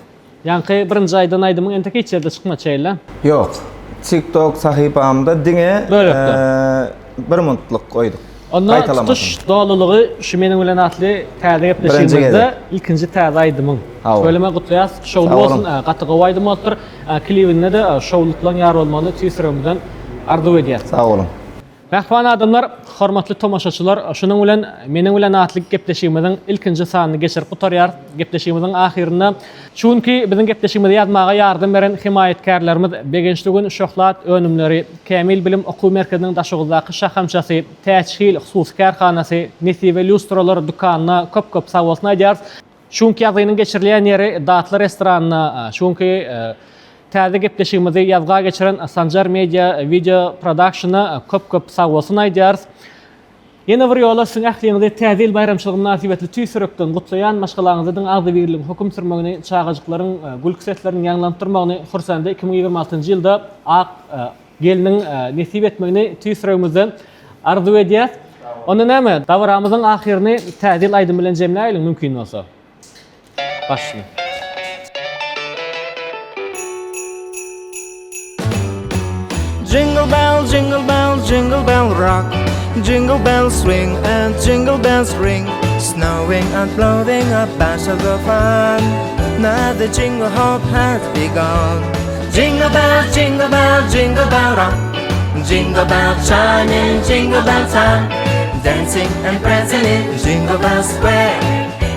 Yankı birinci aydan aydımın enteki içeride çıkma çeyla. Yok. TikTok sahipamda dine bir mutluluk koyduk. Onda tutuş doğalılığı şu menin bilen atlı täze gepleşigimizde ilkinji täze aydymyň. Söyleme gutlayas, şowlu bolsun, gatyga aydym boldur. Klibinde de şowluklan ýar bolmaly, tüýsürümden arzu edýär. Sağ olun. Mähwan adamlar, hormatly tomaşaçylar, şunun bilen meniň bilen atlyk gepleşigimiziň ilkinji sanyny geçirip gutarýar. Gepleşigimiziň ahyrynda çünki biziň gepleşigimizi ýazmaga ýardym beren himayetkarlarymyz Begençligin Şohlat önümleri, Kämil Bilim Okuw Merkezining daşygyndaky şahamçasy, Täçhil Hususy Karhanasy, Nesibe Lustralar dukanyna köp sawalsyny aýdýar. Çünki ýazynyň geçirilýän ýeri Datly restoranyna, çünki täze gepleşigimizi ýazga geçiren Sanjar Media Video Production'a köp sawalsyny aýdýar. Ýene bir ýola siň ähliňizde täze bayramçylygy münasibetli tüýsürekden gutlaýan maşgalaňyzyň agdy birligi hukum sürmegini, çağajyklaryň gülksetlerini ýanglandyrmagyny hursanda 2026-njy ýylda geliniň nesip etmegini tüýsüregimizden arzu edýär. Onda näme? Dawramyzyň ahyryny täze aýdym bilen jemläýilim mümkin bolsa. Başlayalım. Jingle bell, jingle bell rock. Jingle bells swing and jingle bells ring. Snowing and blowing a bunch of fun. Now the jingle hop has begun. Jingle bell rock. Jingle bell chiming, jingle bell time. Dancing and prancing in Jingle Bell Square.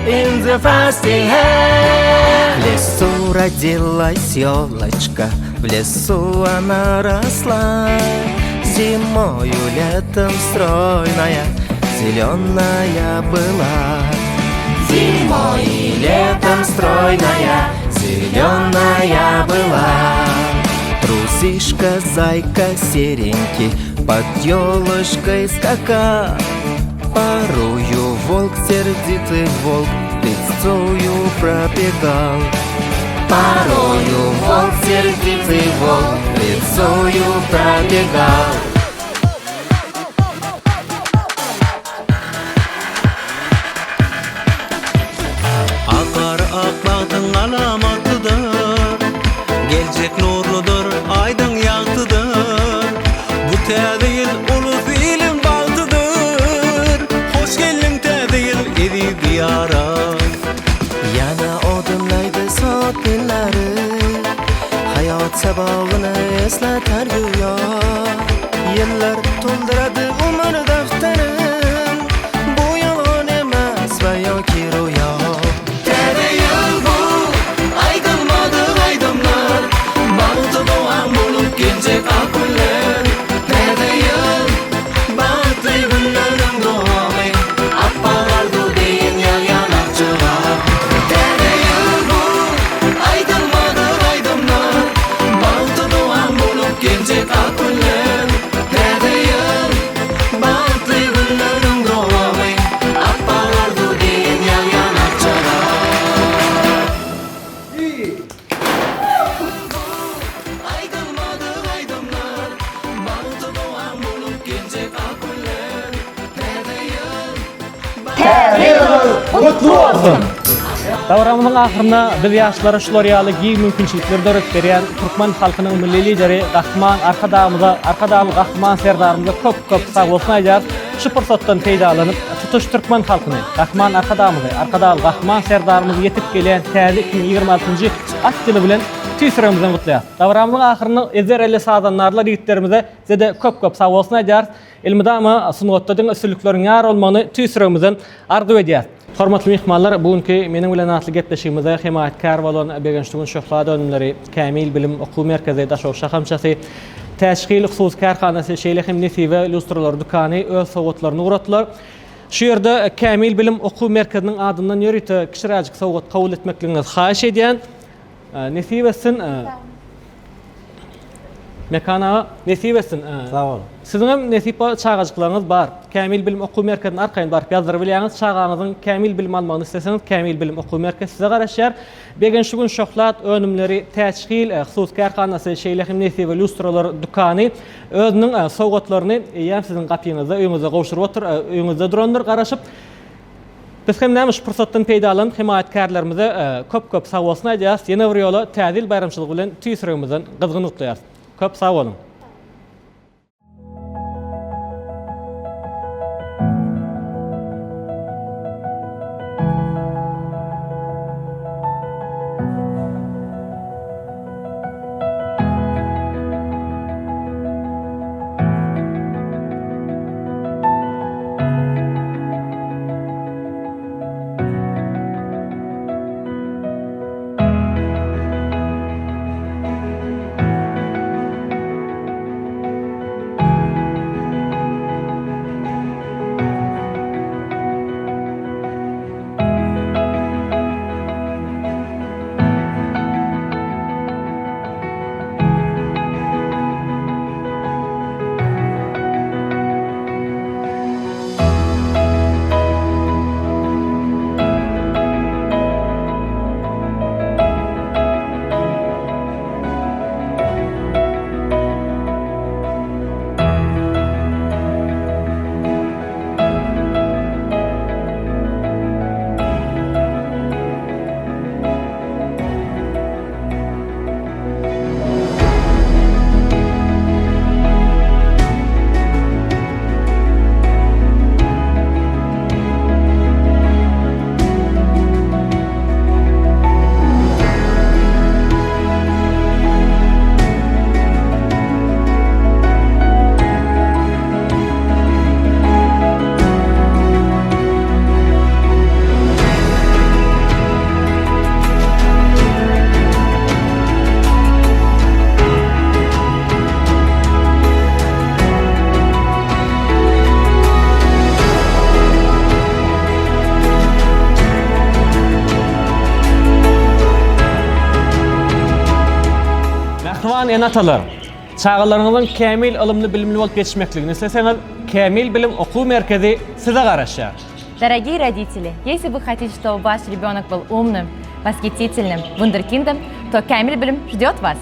In the frosty air. В лесу родилась ёлочка, в лесу она росла. Зимою, летом стройная, зеленая была. Зимой и летом стройная, зеленая была. Трусишка, зайка, серенький, под ёлочкой скакал. Порою волк, сердитый волк, лицою пробегал. Порою волк, сердитый волк, лицою пробегал. Akar akbağdın alamatıdır, gelecek nurludur, aydın yaktıdır. Bu tədil ulus ilim bağtıdır, hoş geldin tədil edi diyara. Yana odimlaydi soat günleri, hayat sabahını esleter güya. Yıllar tolduradi umr defterim, bu yalan emas ve yoki rüya. Tədil bu, aydınmadı aydınlar, balıtı doğan bulup gelecek akıllar. Tədil, balıtı günlerin doğamı, appalardı deyin yar yanakçılar. Tədil bu, aydınmadı aydınlar, balıtı doğan bulup gelecek akıllar. Tədil, balıtı günlerin doğamı, appalardı deyin yar yanakçılar. Aydınmadı aydınlar, balıtı doğan bulup gelecek akıllar. Dawramyzyň ahyrynda biz ýaşlara şular ýaly giň mümkinçilikleri dörek berýän Türkmen halkynyň milli lideri Gahman Arkadaly Gahman serdarymyza köp sag bolsun aýdýar. Şu pursatdan peýdalanyp tutuş Türkmen halkyny Gahman Arkadaly Gahman serdarymyz ýetip gelýän täze 2026-njy at ýyly bilen tüýsüregimizden gutlaýar. Dawramyzyň ahyryny ezer ele sadanlarla ýigitlerimize zede köp sag bolsun aýdýar. Ilmidama sungatdadyň üstünliklerini ýar bolmagyny tüýsüregimizden arzu edýär. Hormatly mehmanlar, bugünkü meniň bilen atly gepleşigimizde himayetkar bolan Begençligin Şohlat önümleri, Kämil Bilim Okuw Merkezi daşaw şahamçasy, Täşhil Hususy Karhanasy, Şeýlehim Nesibe Lustralar dukany öz sowgatlaryny uratdylar. Şu ýerde Kämil Bilim Okuw Merkeziniň adyndan ýörite kişiräjik sowgat kabul etmekligiňizi haýyş edýän. Nesibesin mekana nesibesin. Sağ ol. Sizin hem nesipa çağajyklaryňyz bar. Kämil Bilim Okuw Merkezine arkaýyn barıp ýazdyryp bilýäňiz. Çağaňyzyň Kämil Bilim almagyny isteseňiz, Kämil Bilim Okuw Merkezi size garaşýar. Begençligin Şohlat önümleri, Täçhil Hususy Karhanasy, Şeýlehim Nesibe Lustralar dukany özüniň sowgatlaryny ýa siziň gapyňyzda öýüňizde gowşuryp otur, öýüňizde durandyr garaşyp. Biz hem näme şu pursatdan peýdalanyp himayetkarlarymyza köp sag bolsun aýdýas. Ýene bir ýola täzil bayramçylygy bilen tüýsüregimizden gyzgyn gutlaýar. Köp sag bolun. Aman en atalar. Çağlarınızın kamil ılımlı bilimli bolup geçmekligini isteseňiz, kamil bilim okuw merkezi size garaşar. Дорогие родители, если вы хотите, чтобы ваш ребенок был умным, восхитительным, вундеркиндом, то Камиль Блим ждет вас.